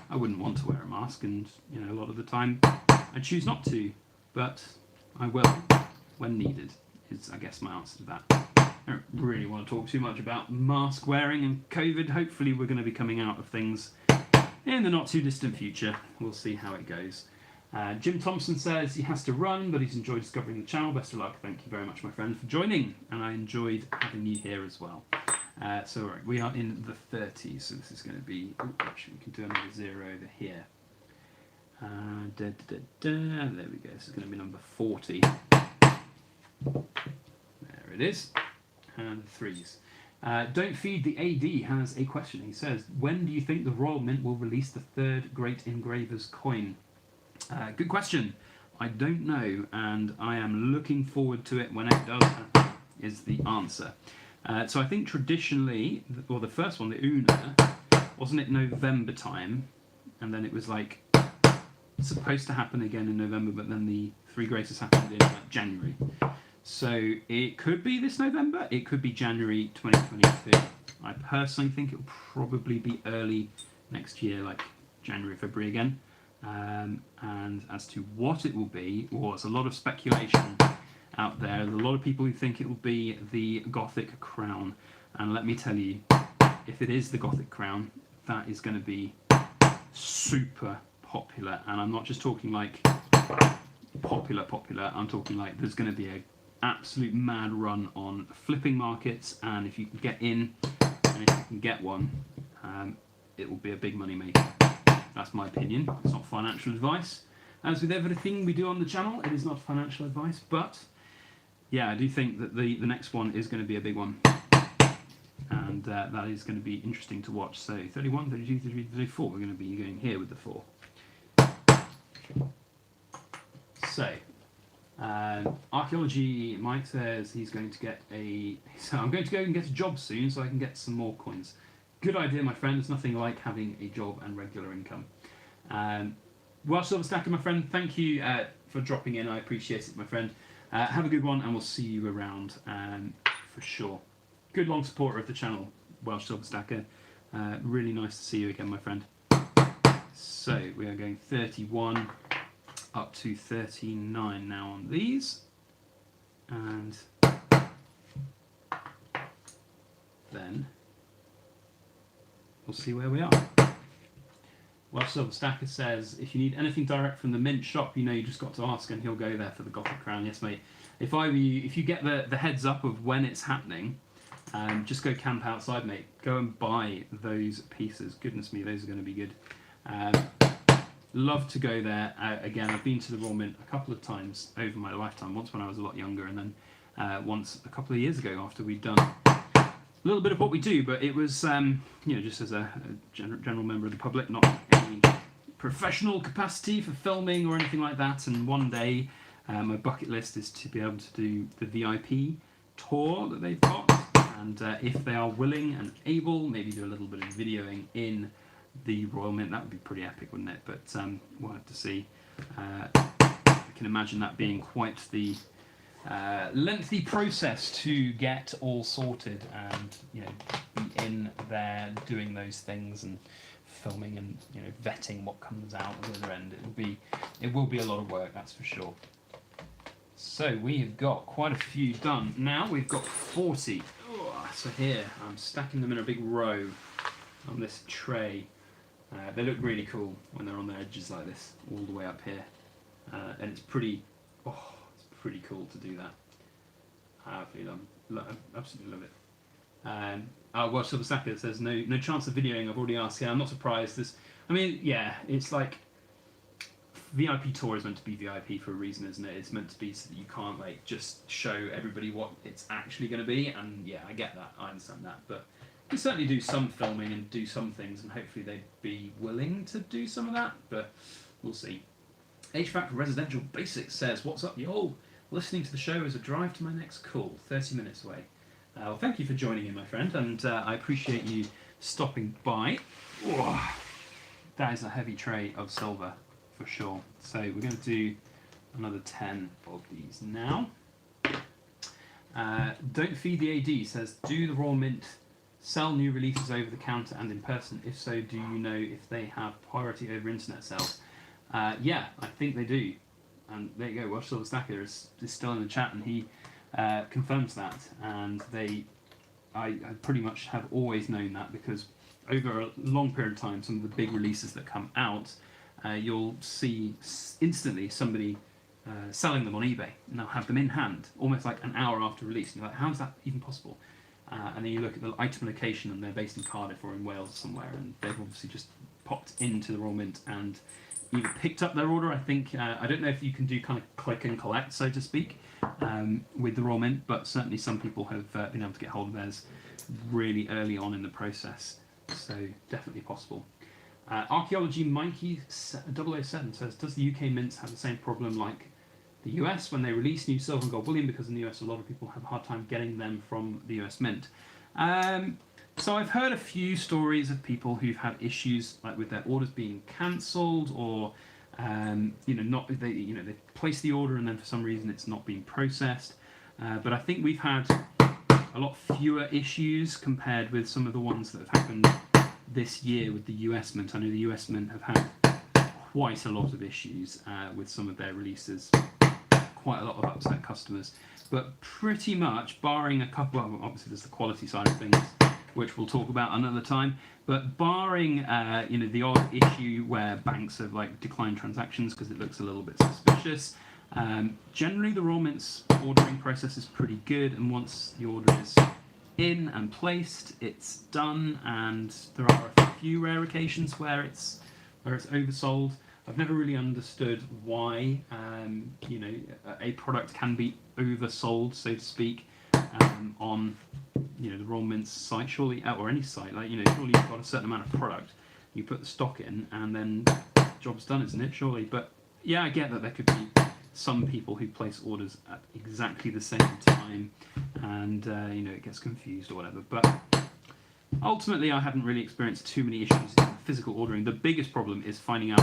I wouldn't want to wear a mask, and a lot of the time I choose not to, but I will when needed is, I guess, my answer to that. I don't really want to talk too much about mask wearing and COVID. Hopefully we're going to be coming out of things in the not too distant future. We'll see how it goes. Jim Thompson says he has to run, but he's enjoyed discovering the channel. Best of luck. Thank you very much, my friend, for joining, and I enjoyed having you here as well. So right, we are in the 30s, so this is going to be, actually we can do another 0 over here. There we go, this is going to be number 40. There it is, and 3s. Don't Feed the AD has a question. He says, when do you think the Royal Mint will release the 3rd Great Engraver's coin? Good question. I don't know, and I am looking forward to it when it does happen, is the answer. So I think traditionally, or the first one, the Una, wasn't it November time? And then it was like supposed to happen again in November, but then the 3 Greatest happened in like January. So it could be this November, it could be January 2022. I personally think it will probably be early next year, like January, February again. And as to what it will be, well, there's a lot of speculation out there. There's a lot of people who think it will be the Gothic crown. And let me tell you, if it is the Gothic crown, that is going to be super popular. And I'm not just talking like popular, I'm talking like there's going to be an absolute mad run on flipping markets. And if you can get in, and if you can get one, it will be a big money maker. That's my opinion. It's not financial advice. As with everything we do on the channel, it is not financial advice, but yeah, I do think that the next one is going to be a big one. And that is going to be interesting to watch. So 31, 32, 33, 34, we're going to be going here with the 4. So, Archaeology Mike says he's going to get so I'm going to go and get a job soon so I can get some more coins. Good idea, my friend. There's nothing like having a job and regular income. Well, Silver Stacker, my friend, thank you for dropping in. I appreciate it, my friend. Have a good one, and we'll see you around for sure. Good long supporter of the channel, Welsh Silver Stacker. Really nice to see you again, my friend. So we are going 31 up to 39 now on these, and then we'll see where we are. Well, Silver Stacker says, if you need anything direct from the mint shop, you know you just got to ask, and he'll go there for the Gothic crown. Yes, mate. If I were you, if you get the heads up of when it's happening, just go camp outside, mate. Go and buy those pieces. Goodness me, those are going to be good. Love to go there. Again, I've been to the Royal Mint a couple of times over my lifetime. Once when I was a lot younger, and then once a couple of years ago after we'd done a little bit of what we do, but it was you know, just as a general member of the public, not any professional capacity for filming or anything like that. And one day my bucket list is to be able to do the VIP tour that they've got, and if they are willing and able, maybe do a little bit of videoing in the Royal Mint. That would be pretty epic, wouldn't it? But we'll have to see. I can imagine that being quite the lengthy process to get all sorted, and you know, be in there doing those things and filming and, you know, vetting what comes out at the other end. It will be a lot of work, that's for sure. So we have got quite a few done. Now we've got 40. So here I'm stacking them in a big row on this tray. They look really cool when they're on their edges like this, all the way up here, and it's pretty. Oh, it's pretty cool to do that. I absolutely love it. Well, Silver Stacker says no chance of videoing. I've already asked. Yeah, I'm not surprised. I mean, yeah, it's like VIP tour is meant to be VIP for a reason, isn't it? It's meant to be so that you can't like just show everybody what it's actually going to be. And yeah, I get that. I understand that, but we certainly do some filming and do some things, and hopefully they'd be willing to do some of that, but we'll see. HVAC Residential Basics says, what's up, y'all? Listening to the show is a drive to my next call, 30 minutes away. Well, thank you for joining in, my friend, and I appreciate you stopping by. Oh, that is a heavy tray of silver, for sure. So we're going to do another 10 of these now. Don't Feed the AD says, do the Royal Mint sell new releases over the counter and in person? If so, do you know if they have priority over internet sales? Yeah, I think they do. And there you go, Welsh Silver Stacker is still in the chat, and he confirms that, and I pretty much have always known that, because over a long period of time, some of the big releases that come out, you'll see instantly somebody selling them on eBay, and they'll have them in hand almost like an hour after release, and you're like, how is that even possible? And then you look at the item location, and they're based in Cardiff or in Wales somewhere, and they've obviously just popped into the Royal Mint and either picked up their order. I think I don't know if you can do kind of click and collect, so to speak, with the Royal Mint, but certainly some people have been able to get hold of theirs really early on in the process, so definitely possible. Archaeology Mikey 007 says, does the UK mints have the same problem like the US when they release new silver and gold bullion? Because in the US a lot of people have a hard time getting them from the US Mint. So I've heard a few stories of people who've had issues like with their orders being cancelled, or they place the order and then for some reason it's not being processed. But I think we've had a lot fewer issues compared with some of the ones that have happened this year with the US Mint. I know the US Mint have had quite a lot of issues with some of their releases, quite a lot of upset customers, but pretty much barring a couple, well, obviously there's the quality side of things, which we'll talk about another time, but barring the odd issue where banks have like declined transactions because it looks a little bit suspicious, generally the Royal Mint's ordering process is pretty good, and once the order is in and placed, it's done, and there are a few rare occasions where it's oversold. I've never really understood why a product can be oversold, so to speak, on the Royal Mint's site, surely, or any site. Surely you've got a certain amount of product, you put the stock in, and then job's done, isn't it? Surely, but yeah, I get that there could be some people who place orders at exactly the same time, and it gets confused or whatever. But ultimately, I hadn't really experienced too many issues in physical ordering. The biggest problem is finding out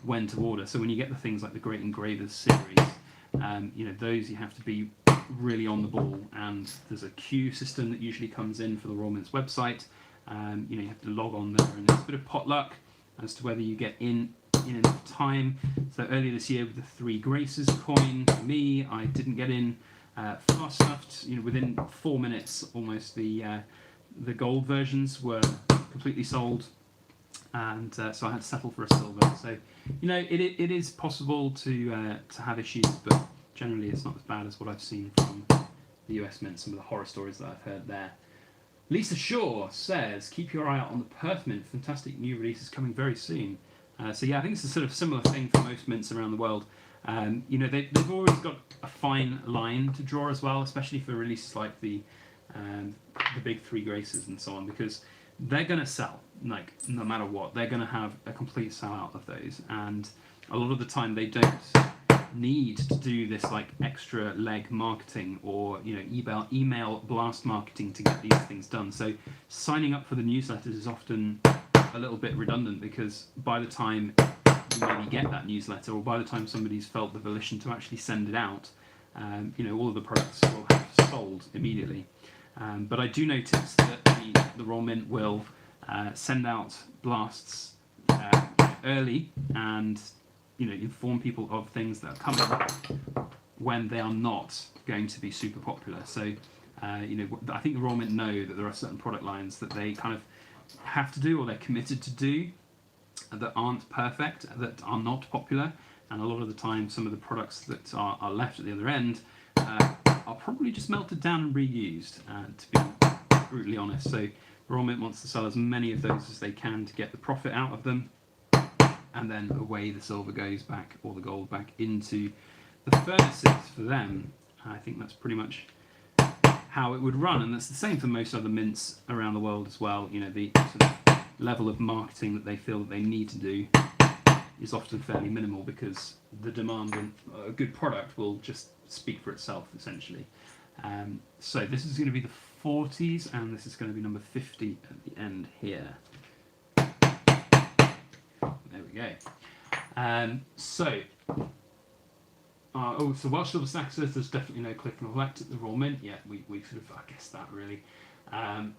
when to order. So when you get the things like the Great Engravers series, those you have to be really on the ball, and there's a queue system that usually comes in for the Royal Mint's website. You have to log on there, and there's a bit of potluck as to whether you get in enough time. So earlier this year with the 3 Graces coin, for me, I didn't get in fast enough. Within 4 minutes, almost the gold versions were completely sold, and so I had to settle for a silver. So it is possible to have issues, but generally it's not as bad as what I've seen from the US Mint, some of the horror stories that I've heard there. Lisa Shaw says, keep your eye out on the Perth Mint, fantastic new releases coming very soon. So yeah, I think it's a sort of similar thing for most mints around the world. They've always got a fine line to draw as well, especially for releases like the big 3 Graces and so on, because they're going to sell, like, no matter what. They're going to have a complete sellout of those, and a lot of the time they don't need to do this like extra leg marketing or email blast marketing to get these things done. So signing up for the newsletters is often a little bit redundant, because by the time you maybe get that newsletter, or by the time somebody's felt the volition to actually send it out, all of the products will have sold immediately. But I do notice that the Royal Mint will send out blasts early, and inform people of things that are coming when they are not going to be super popular. So I think the Royal Mint know that there are certain product lines that they kind of have to do, or they're committed to do, that aren't perfect, that are not popular, and a lot of the time some of the products that are left at the other end are probably just melted down and reused, to be brutally honest. So Royal Mint wants to sell as many of those as they can to get the profit out of them, and then away the silver goes back, or the gold back into the furnaces for them. I think that's pretty much how it would run, and that's the same for most other mints around the world as well. The sort of level of marketing that they feel that they need to do is often fairly minimal, because the demand on a good product will just speak for itself, essentially. So this is going to be the 40s, and this is going to be number 50 at the end here. There we go. So Welsh Silver Stack says there's definitely no click and collect at the Royal Mint. Yeah, we sort of, I guess that really. And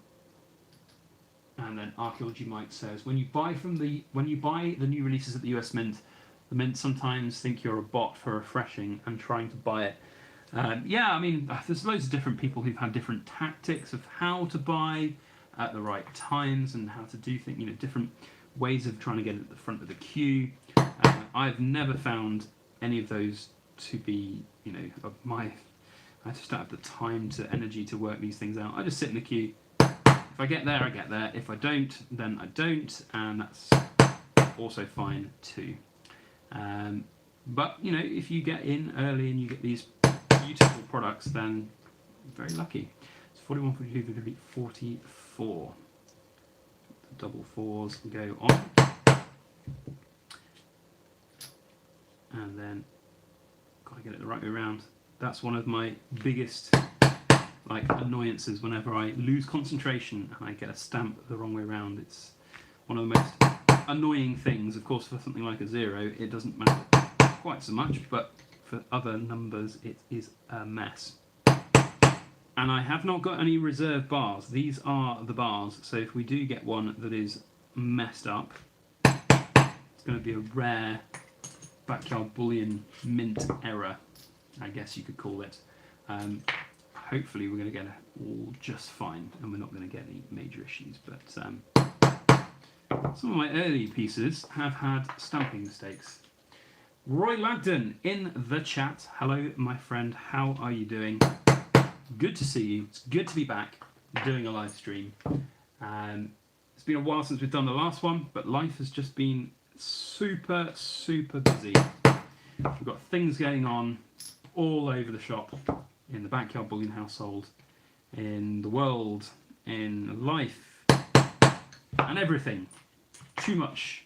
then Archaeology Mike says, when you buy the new releases at the US Mint, the Mint sometimes think you're a bot for refreshing and trying to buy it. Yeah, I mean, there's loads of different people who've had different tactics of how to buy at the right times and how to do things, different ways of trying to get at the front of the queue. I've never found any of those to be, of my. I just don't have the time to energy to work these things out. I just sit in the queue. If I get there, I get there. If I don't, then I don't, and that's also fine too. But if you get in early and you get these beautiful products, then very lucky. It's 41, 42, 43, 44. The double fours go on, and then got to get it the right way around. That's one of my biggest annoyances whenever I lose concentration and I get a stamp the wrong way around. It's one of the most annoying things. Of course, for something like a 0, it doesn't matter quite so much, but for other numbers, it is a mess. And I have not got any reserve bars. These are the bars, so if we do get one that is messed up, it's going to be a rare backyard bullion mint error, I guess you could call it. Hopefully we're going to get it all just fine and we're not going to get any major issues, but some of my early pieces have had stamping mistakes. Roy Lagdon in the chat. Hello my friend, how are you doing? Good to see you. It's good to be back doing a live stream. It's been a while since we've done the last one, but life has just been super busy. We've got things going on all over the shop, in the Backyard Bullion household, in the world, in life, and everything. Too much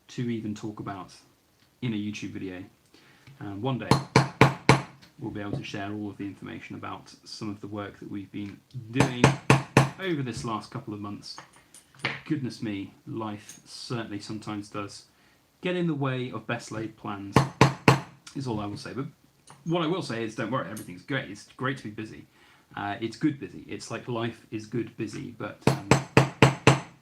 to even talk about in a YouTube video. And one day we'll be able to share all of the information about some of the work that we've been doing over this last couple of months. But goodness me, life certainly sometimes does get in the way of best laid plans, is all I will say. But what I will say is, don't worry, everything's great. It's great to be busy. It's good busy. It's like life is good busy, but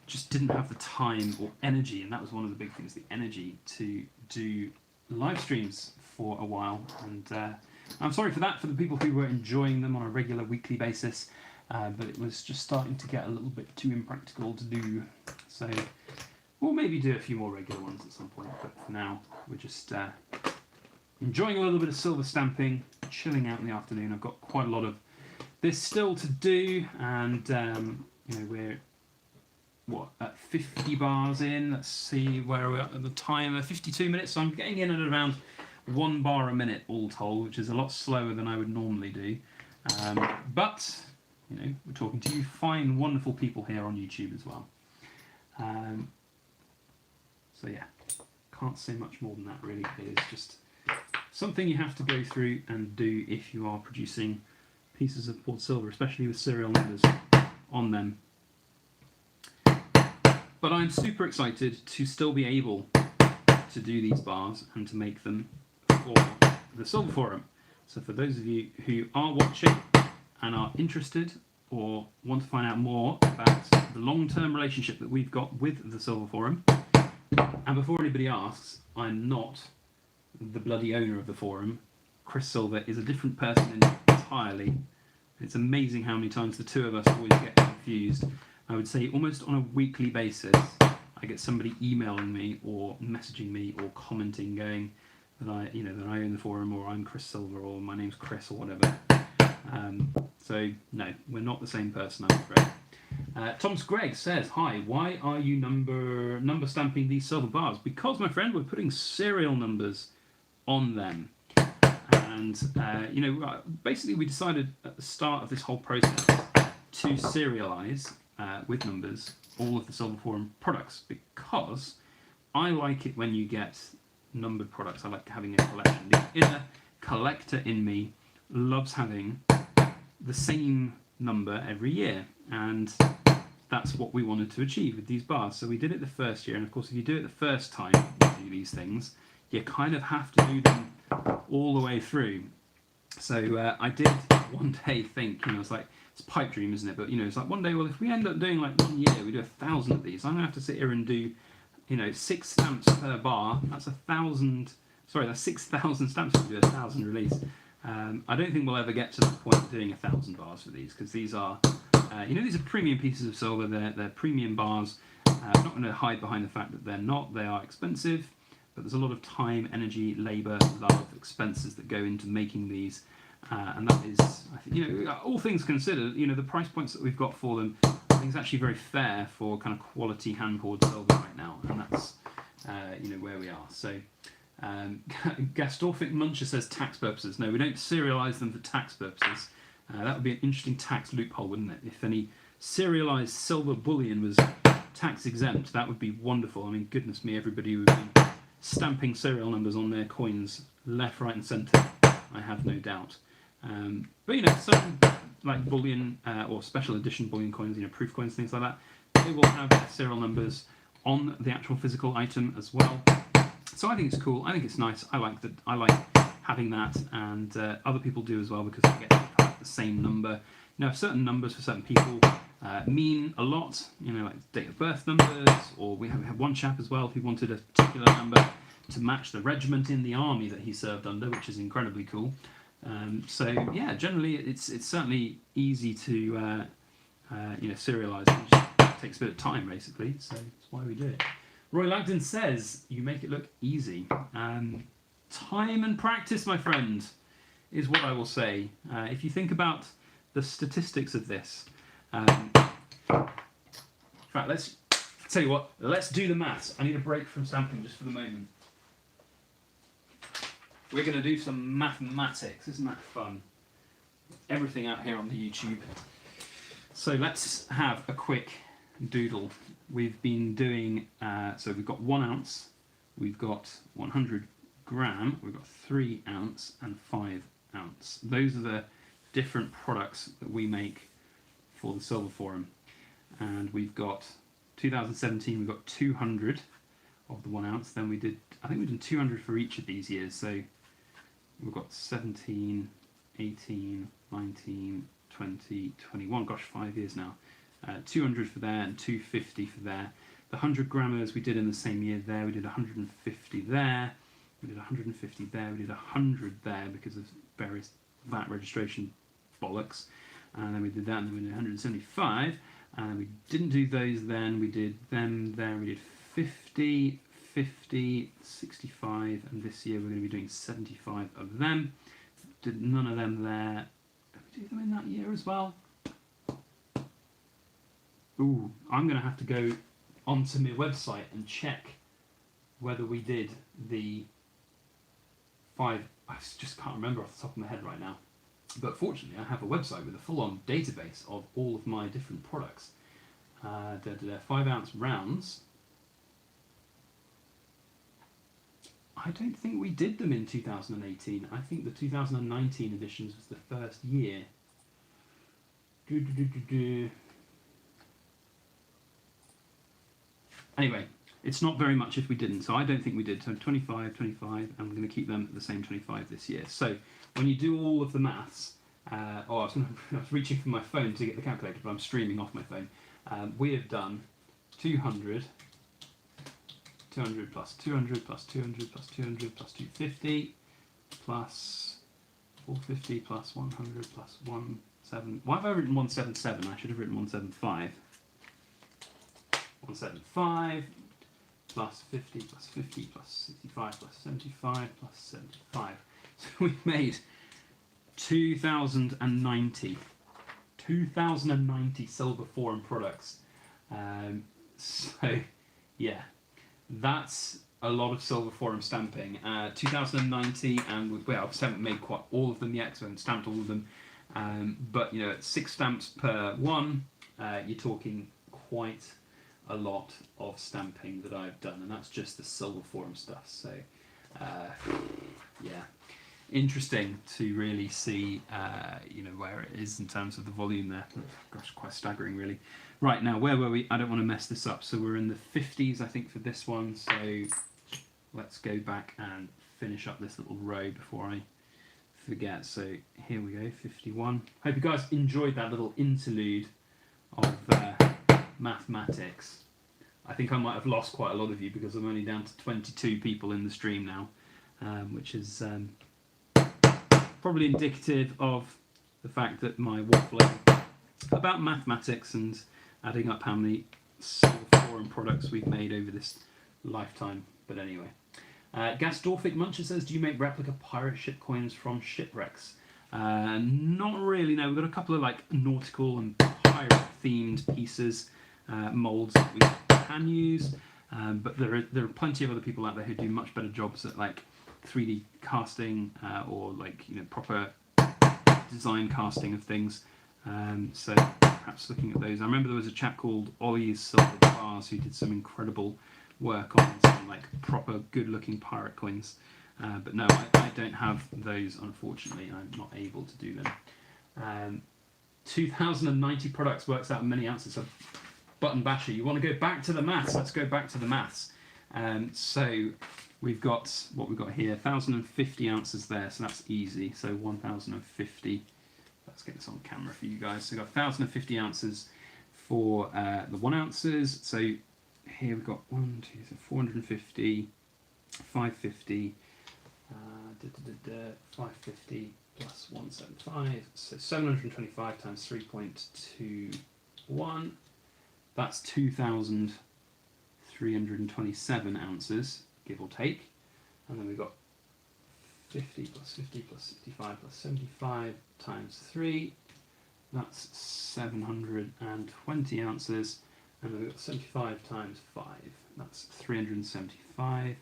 just didn't have the time or energy, and that was one of the big things, the energy to do live streams for a while. And I'm sorry for that, for the people who were enjoying them on a regular weekly basis, but it was just starting to get a little bit too impractical to do. So we'll maybe do a few more regular ones at some point, but for now we're just enjoying a little bit of silver stamping, chilling out in the afternoon. I've got quite a lot of this still to do, and we're at 50 bars in. Let's see where we're at the time. 52 minutes, so I'm getting in at around 1 bar a minute all told, which is a lot slower than I would normally do. But we're talking to you fine, wonderful people here on YouTube as well. So yeah, can't say much more than that really. It is just something you have to go through and do if you are producing pieces of poured silver, especially with serial numbers on them. But I'm super excited to still be able to do these bars and to make them for the Silver Forum. So for those of you who are watching and are interested or want to find out more about the long-term relationship that we've got with the Silver Forum, and before anybody asks, I'm not the bloody owner of the forum. Chris Silver is a different person entirely. It's amazing how many times the two of us always get confused. I would say almost on a weekly basis, I get somebody emailing me or messaging me or commenting, going that I own the forum, or I'm Chris Silver, or my name's Chris, or whatever. So no, we're not the same person, I'm afraid. Thomas Gregg says, "Hi, why are you number stamping these silver bars?" Because, my friend, we're putting serial numbers on them. And basically we decided at the start of this whole process to serialize with numbers all of the Silver Forum products, because I like it when you get numbered products. I like having a collection. The inner collector in me loves having the same number every year, and that's what we wanted to achieve with these bars. So we did it the first year, and of course if you do it the first time you do these things, you kind of have to do them all the way through. So I did one day think, it's like, it's a pipe dream, isn't it? But it's like one day, well, if we end up doing like 1 year, we do 1,000 of these, I'm gonna have to sit here and do 6 stamps per bar. That's 1,000. Sorry, that's 6,000 stamps to do 1,000 release. I don't think we'll ever get to the point of doing 1,000 bars for these, because these are, these are premium pieces of silver. They're premium bars. I'm not going to hide behind the fact that they're not. They are expensive, but there's a lot of time, energy, labour, love, expenses that go into making these, and that is, I think, all things considered, the price points that we've got for them, I think is actually very fair for kind of quality hand-poured silver right now, and that's, where we are. So. Gastorfic Muncher says tax purposes. No, we don't serialise them for tax purposes. That would be an interesting tax loophole, wouldn't it? If any serialised silver bullion was tax exempt, that would be wonderful. I mean, goodness me, everybody would be stamping serial numbers on their coins left, right and centre, I have no doubt. But some like bullion or special edition bullion coins, proof coins, things like that, they will have their serial numbers on the actual physical item as well. So I think it's cool. I think it's nice. I like having that, and other people do as well, because they get to have the same number. Certain numbers for certain people mean a lot. Like date of birth numbers, or we have one chap as well who wanted a particular number to match the regiment in the army that he served under, which is incredibly cool. So yeah, generally it's certainly easy to serialise. It just takes a bit of time, basically. So that's why we do it. Roy Langdon says, you make it look easy. Time and practice, my friend, is what I will say. If you think about the statistics of this, in fact, tell you what, let's do the maths. I need a break from stamping just for the moment. We're going to do some mathematics. Isn't that fun? Everything out here on the YouTube. So let's have a quick doodle. We've been doing, so we've got 1 ounce, we've got 100 gram, we've got 3 ounce and 5 ounce. Those are the different products that we make for the Silver Forum. And we've got 2017, we've got 200 of the 1 ounce. Then I think we did 200 for each of these years. So we've got 17, 18, 19, 20, 21, gosh, 5 years now. 200 for there and 250 for there. The 100 grammers we did in the same year there. We did 150 there. We did 150 there. We did 100 there because of various VAT registration bollocks. And then we did that, and then we did 175. And we didn't do those then. We did them there. We did 50, 50, 65, and this year we're going to be doing 75 of them. Did none of them there. Did we do them in that year as well? Ooh, I'm going to have to go onto my website and check whether we did the 5. I just can't remember off the top of my head right now. But fortunately, I have a website with a full-on database of all of my different products. 5 ounce rounds. I don't think we did them in 2018. I think the 2019 editions was the first year. Anyway, it's not very much if we didn't, so I don't think we did. So 25, 25, and we're going to keep them at the same 25 this year. So when you do all of the maths, I was reaching for my phone to get the calculator, but I'm streaming off my phone. We have done 200, 200 plus 200 plus 200 plus 200 plus 250 plus 450 plus 100 plus 17. Why have I written 177? I should have written 175. 175 plus 50 plus 50 plus 65 plus 75 plus 75. So we've made 2,090 Silver Forum products. So yeah, that's a lot of Silver Forum stamping. 2,090, and we haven't made quite all of them yet, because we haven't stamped all of them. But at 6 stamps per one, you're talking quite a lot of stamping that I've done, and that's just the Silver Forum stuff. So yeah, interesting to really see where it is in terms of the volume there. Gosh, quite staggering really. Right, now where were we? I don't want to mess this up. So we're in the 50s, I think, for this one. So let's go back and finish up this little row before I forget. So here we go, 51. Hope you guys enjoyed that little interlude of mathematics. I think I might have lost quite a lot of you because I'm only down to 22 people in the stream now, which is probably indicative of the fact that my waffling about mathematics and adding up how many silver forum products we've made over this lifetime. But anyway, Gasdorfic Muncher says, do you make replica pirate ship coins from shipwrecks? Not really, no. We've got a couple of like nautical and pirate themed pieces, molds that we can use, but there are plenty of other people out there who do much better jobs at like 3D casting or like proper design casting of things. So perhaps looking at those. I remember there was a chap called Ollie's Silver Bars who did some incredible work on some like proper good looking pirate coins. But no, I don't have those, unfortunately. I'm not able to do them. 2,090 products works out in many ounces. So Button Basher, you want to go back to the maths? Let's go back to the maths. So we've got what we've got here, 1,050 ounces there, so that's easy. So 1,050. Let's get this on camera for you guys. So we've got 1,050 ounces for the 1 ounces. So here we've got 450, 550, 550 plus 175, so 725 times 3.21. That's 2,327 ounces, give or take. And then we've got 50 plus 50 plus 65 plus 75 times 3. That's 720 ounces. And then we've got 75 times 5. That's 375.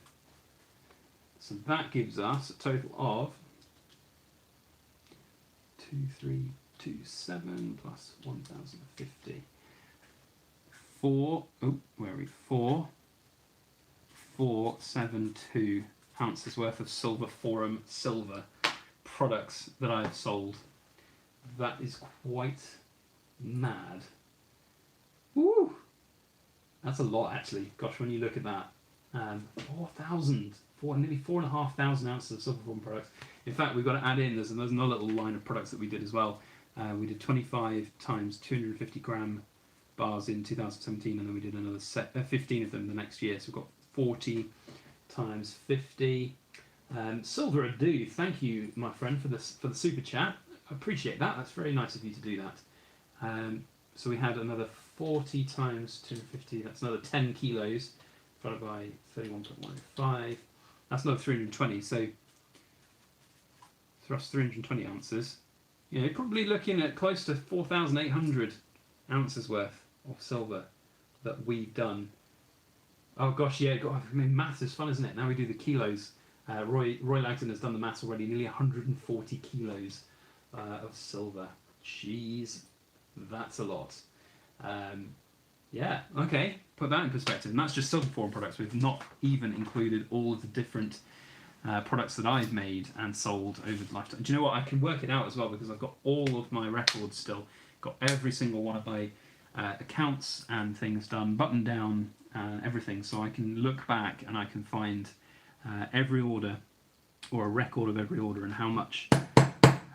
So that gives us a total of 2,327 plus 1,050. 472 ounces worth of silver forum silver products that I've sold. That is quite mad. Woo! That's a lot, actually. Gosh, when you look at that, 4,000. Nearly 4,500 ounces of silver forum products. In fact, we've got to add in, there's another little line of products that we did as well. We did 25 times 250 gram bars in 2017, and then we did another 15 of them the next year. So we've got 40 times 50. Silver Ado, thank you, my friend, for the super chat. I appreciate that. That's very nice of you to do that. So we had another 40 times 250. That's another 10 kilos divided by 31.15. That's another 320, so that's 320 ounces. You're probably looking at close to 4,800 ounces worth of silver that we've done. Oh gosh, yeah, I mean, maths is fun, isn't it? Now we do the kilos. Roy Lagden has done the maths already, nearly 140 kilos of silver. Jeez, that's a lot. Yeah, okay, put that in perspective. And that's just silver forum products. We've not even included all of the different products that I've made and sold over the lifetime. Do you know what? I can work it out as well because I've got all of my records still. Got every single one of my accounts and things done, buttoned down, everything. So I can look back and I can find every order or a record of every order and how much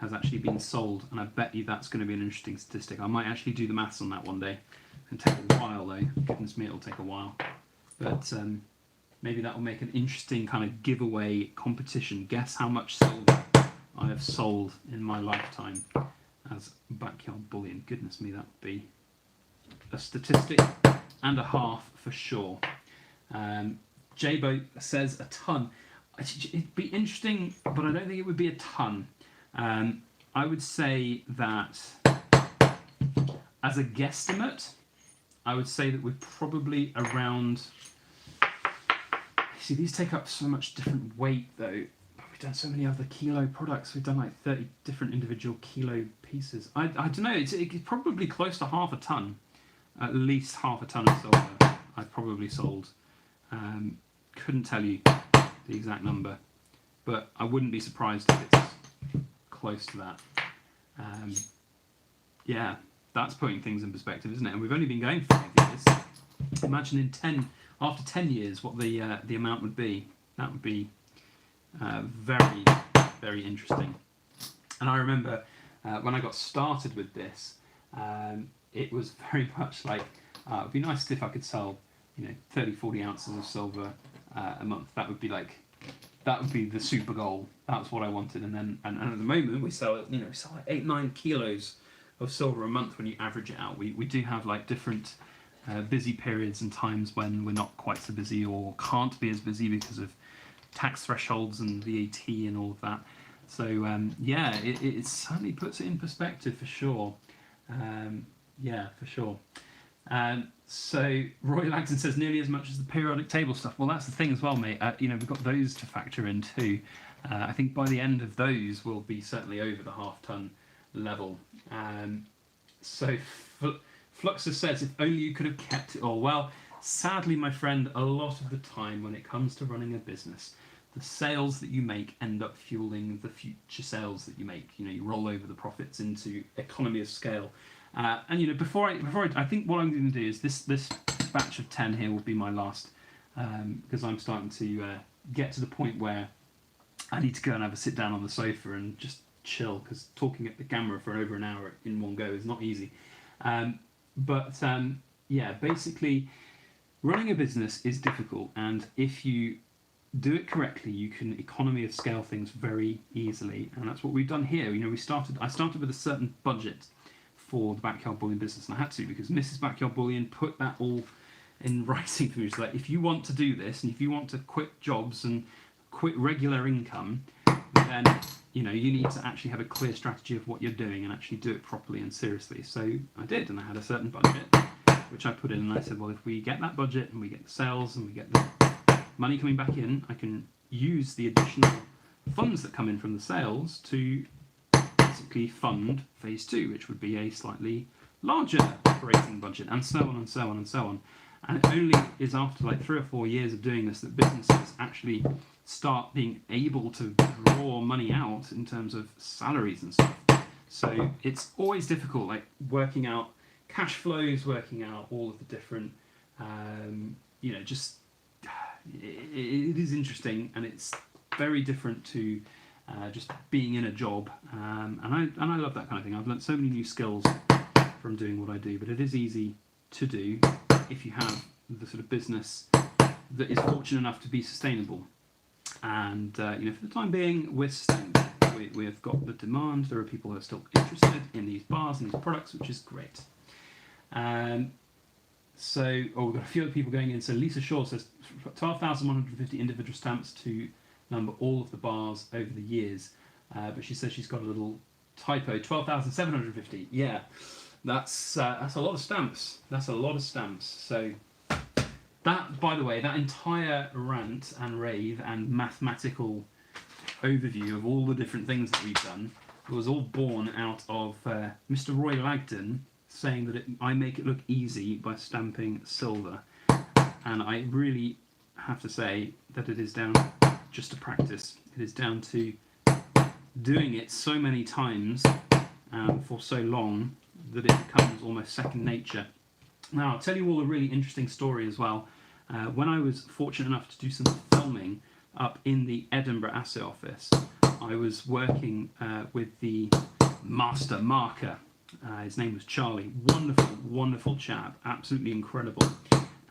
has actually been sold. And I bet you that's going to be an interesting statistic. I might actually do the maths on that one day. It'll take a while though. Goodness me, it'll take a while. But maybe that will make an interesting kind of giveaway competition. Guess how much silver I have sold in my lifetime as backyard bullion. Goodness me, that would be a statistic and a half for sure. J-Boat says a ton. It'd be interesting, but I don't think it would be a ton. I would say that as a guesstimate, I would say that we're probably around... See, these take up so much different weight though. We've done so many other kilo products. We've done like 30 different individual kilo pieces. I don't know, it's probably close to half a ton. At least half a ton of silver I've probably sold. Couldn't tell you the exact number, but I wouldn't be surprised if it's close to that. Yeah, that's putting things in perspective, isn't it? And we've only been going for 5 years. Imagine after 10 years what the amount would be. That would be very, very interesting. And I remember when I got started with this, it was very much like, it'd be nice if I could sell, 30, 40 ounces of silver a month. That would be like that would be the super goal. That's what I wanted. And then and at the moment we sell we sell like 8-9 kilos of silver a month when you average it out. We do have like different busy periods and times when we're not quite so busy or can't be as busy because of tax thresholds and VAT and all of that. So yeah, it certainly puts it in perspective for sure. Yeah, for sure. So Roy Langton says nearly as much as the periodic table stuff. Well, that's the thing as well, mate. We've got those to factor in too. I think by the end of those, we'll be certainly over the half-ton level. So Fluxus says, if only you could have kept it all. Well, sadly, my friend, a lot of the time when it comes to running a business, the sales that you make end up fueling the future sales that you make. You roll over the profits into economy of scale. And before I think what I'm going to do is this batch of 10 here will be my last, because I'm starting to get to the point where I need to go and have a sit down on the sofa and just chill, because talking at the camera for over an hour in one go is not easy. Yeah, basically running a business is difficult, and if you do it correctly, you can economy of scale things very easily, and that's what we've done here. I started with a certain budget for the Backyard Bullion business, and I had to, because Mrs. Backyard Bullion put that all in writing for me. She's like, if you want to do this, and if you want to quit jobs and quit regular income, then you need to actually have a clear strategy of what you're doing and actually do it properly and seriously. So I did, and I had a certain budget which I put in, and I said, well, if we get that budget and we get the sales and we get the money coming back in, I can use the additional funds that come in from the sales to basically fund phase 2, which would be a slightly larger operating budget, and so on and so on and so on. And it only is after like 3 or 4 years of doing this that businesses actually start being able to draw money out in terms of salaries and stuff. So it's always difficult, like working out cash flows, working out all of the different, it is interesting, and it's very different to just being in a job, and I love that kind of thing. I've learnt so many new skills from doing what I do, but it is easy to do if you have the sort of business that is fortunate enough to be sustainable. And for the time being, we're sustainable. We've got the demand. There are people who are still interested in these bars and these products, which is great. We've got a few other people going in. So Lisa Shaw says 12,150 individual stamps to number all of the bars over the years, but she says she's got a little typo. 12,750. Yeah, that's a lot of stamps. That's a lot of stamps. So that, by the way, that entire rant and rave and mathematical overview of all the different things that we've done was all born out of Mr. Roy Langton saying that I make it look easy by stamping silver, and I really have to say that it is down just to practice. It is down to doing it so many times for so long that it becomes almost second nature. Now, I'll tell you all a really interesting story as well. When I was fortunate enough to do some filming up in the Edinburgh assay office, I was working with the master marker. His name was Charlie. Wonderful, wonderful chap. Absolutely incredible.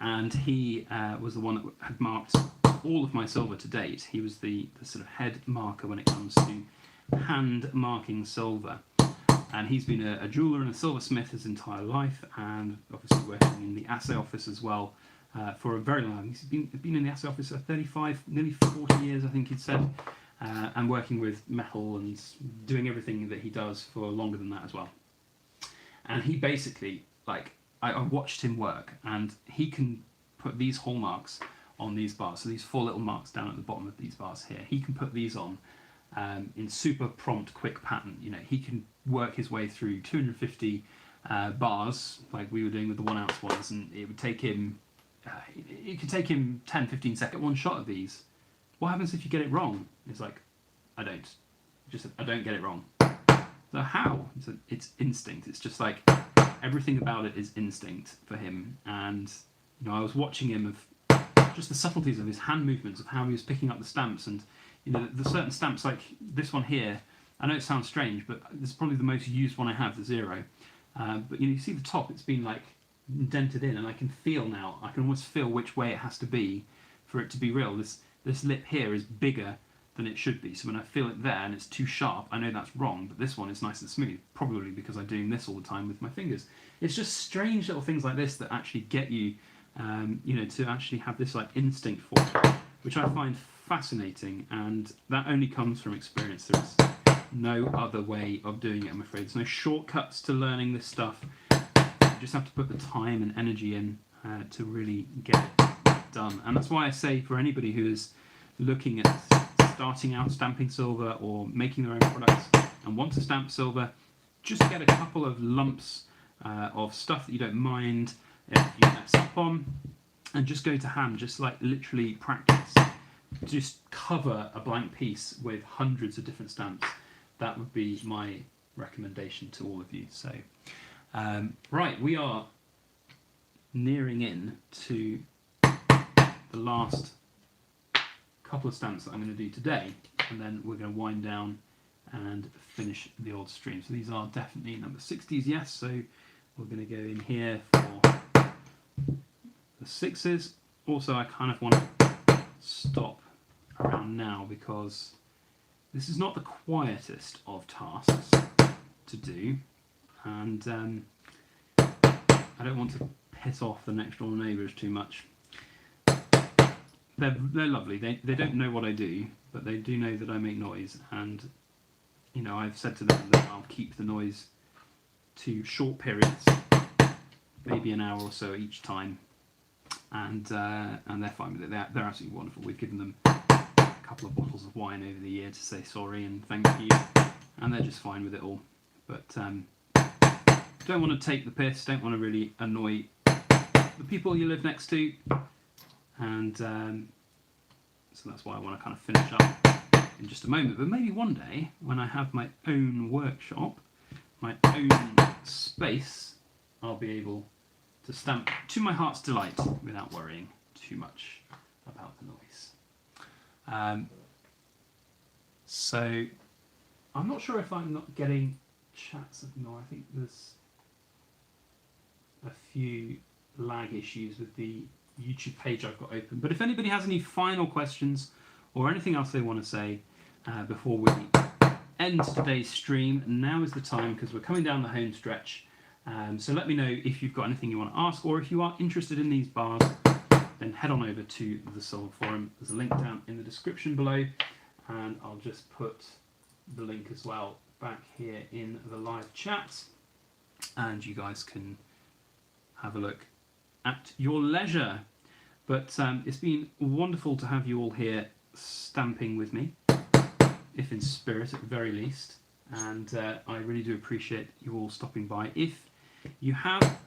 And he was the one that had marked all of my silver to date. He was the sort of head marker when it comes to hand marking silver. And he's been a jeweller and a silversmith his entire life, and obviously working in the assay office as well for a very long time. He's been in the assay office for 35, nearly 40 years, I think he'd said, and working with metal and doing everything that he does for longer than that as well. And he basically, I watched him work, and he can put these hallmarks on these bars. So these 4 little marks down at the bottom of these bars here, he can put these on in super prompt, quick pattern. He can work his way through 250 bars like we were doing with the 1 ounce ones, and it would take him, it could take him 10, 15 second one shot of these. What happens if you get it wrong? It's like, I don't get it wrong. So how? It's instinct. It's just like everything about it is instinct for him. And I was watching him of just the subtleties of his hand movements, of how he was picking up the stamps, and the certain stamps like this one here. I know it sounds strange, but this is probably the most used one I have, the 0. But you see the top; it's been like indented in, and I can feel now. I can almost feel which way it has to be for it to be real. There's this lip here is bigger than it should be. So when I feel it there and it's too sharp, I know that's wrong, but this one is nice and smooth, probably because I'm doing this all the time with my fingers. It's just strange little things like this that actually get you, you know, to actually have this like instinct for it, which I find fascinating, and that only comes from experience. There's no other way of doing it, I'm afraid. There's no shortcuts to learning this stuff. You just have to put the time and energy in to really get it done. And that's why I say, for anybody who is looking at starting out stamping silver or making their own products and want to stamp silver, just get a couple of lumps of stuff that you don't mind if you mess up on, and just go to hand, just like literally practice. Just cover a blank piece with hundreds of different stamps. That would be my recommendation to all of you. So, right, we are nearing in to the last couple of stamps that I'm going to do today, and then we're going to wind down and finish the old stream. So these are definitely number 60s, yes. So we're going to go in here for the 6s. Also, I kind of want to stop around now because this is not the quietest of tasks to do, and I don't want to piss off the next door neighbours too much. They're lovely. They don't know what I do, but they do know that I make noise, and you know, I've said to them that I'll keep the noise to short periods, maybe an hour or so each time, and they're fine with it. They're absolutely wonderful. We've given them a couple of bottles of wine over the year to say sorry and thank you, and they're just fine with it all. But don't want to take the piss, don't want to really annoy the people you live next to, and so that's why I want to kind of finish up in just a moment. But maybe one day, when I have my own workshop, my own space, I'll be able to stamp to my heart's delight without worrying too much about the noise. So I'm not sure if I'm not getting chats anymore. I think there's a few lag issues with the YouTube page I've got open. But if anybody has any final questions or anything else they want to say before we end today's stream, now is the time, because we're coming down the home stretch. So let me know if you've got anything you want to ask, or if you are interested in these bars, then head on over to the Silver Forum. There's a link down in the description below, and I'll just put the link as well back here in the live chat, and you guys can have a look at your leisure. But it's been wonderful to have you all here stamping with me, if in spirit at the very least, and I really do appreciate you all stopping by. If you have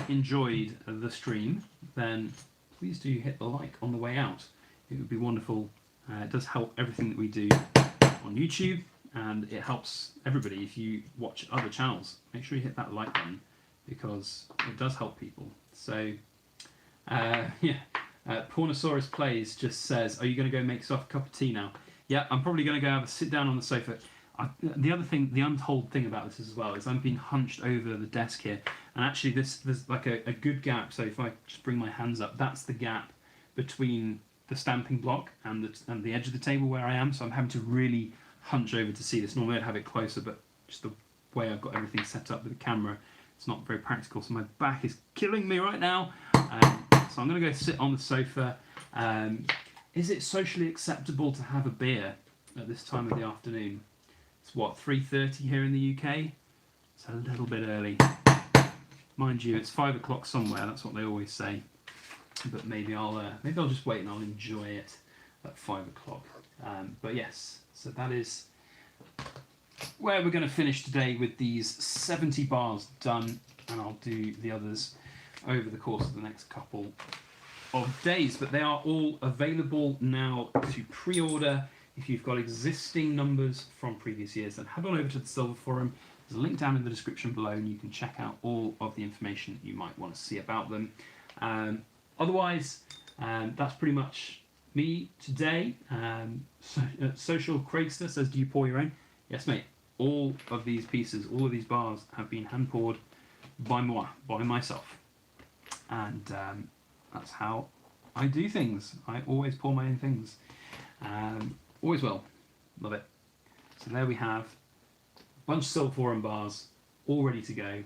enjoyed the stream, then please do hit the like on the way out. It would be wonderful. It does help everything that we do on YouTube, and it helps everybody. If you watch other channels, make sure you hit that like button, because it does help people. So yeah, Pornosaurus Plays just says, are you going to go make yourself a cup of tea now? Yeah, I'm probably going to go have a sit down on the sofa. The other thing, the untold thing about this as well, is I'm being hunched over the desk here, and actually there's like a good gap. So if I just bring my hands up, that's the gap between the stamping block and the edge of the table where I am. So I'm having to really hunch over to see this. Normally I'd have it closer, but just the way I've got everything set up with the camera, it's not very practical. So my back is killing me right now. So I'm going to go sit on the sofa. Is it socially acceptable to have a beer at this time of the afternoon? It's what, 3:30 here in the UK? It's a little bit early. Mind you, it's 5 o'clock somewhere, that's what they always say. But maybe I'll just wait and I'll enjoy it at 5 o'clock. But yes, so that is where we're going to finish today with these 70 bars done, and I'll do the others over the course of the next couple of days. But they are all available now to pre-order. If you've got existing numbers from previous years, then head on over to the Silver Forum. There's a link down in the description below, and you can check out all of the information you might want to see about them. Otherwise, that's pretty much me today. Social Craigster says, do you pour your own? Yes, mate. All of these pieces, all of these bars have been hand poured by myself. And that's how I do things. I always pour my own things. Always will. Love it. So there we have a bunch of silk forum bars all ready to go.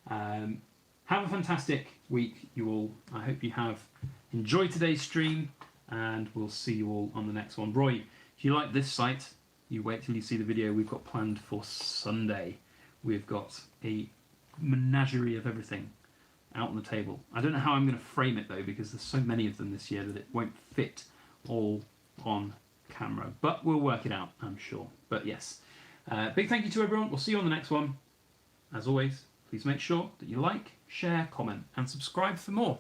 Have a fantastic week, you all. I hope you have enjoyed today's stream, and we'll see you all on the next one. Roy, if you like this site, you wait till you see the video we've got planned for Sunday. We've got a menagerie of everything out on the table. I don't know how I'm going to frame it though, because there's so many of them this year that it won't fit all on camera, but we'll work it out, I'm sure. But yes, big thank you to everyone. We'll see you on the next one. As always, please make sure that you like, share, comment, and subscribe for more.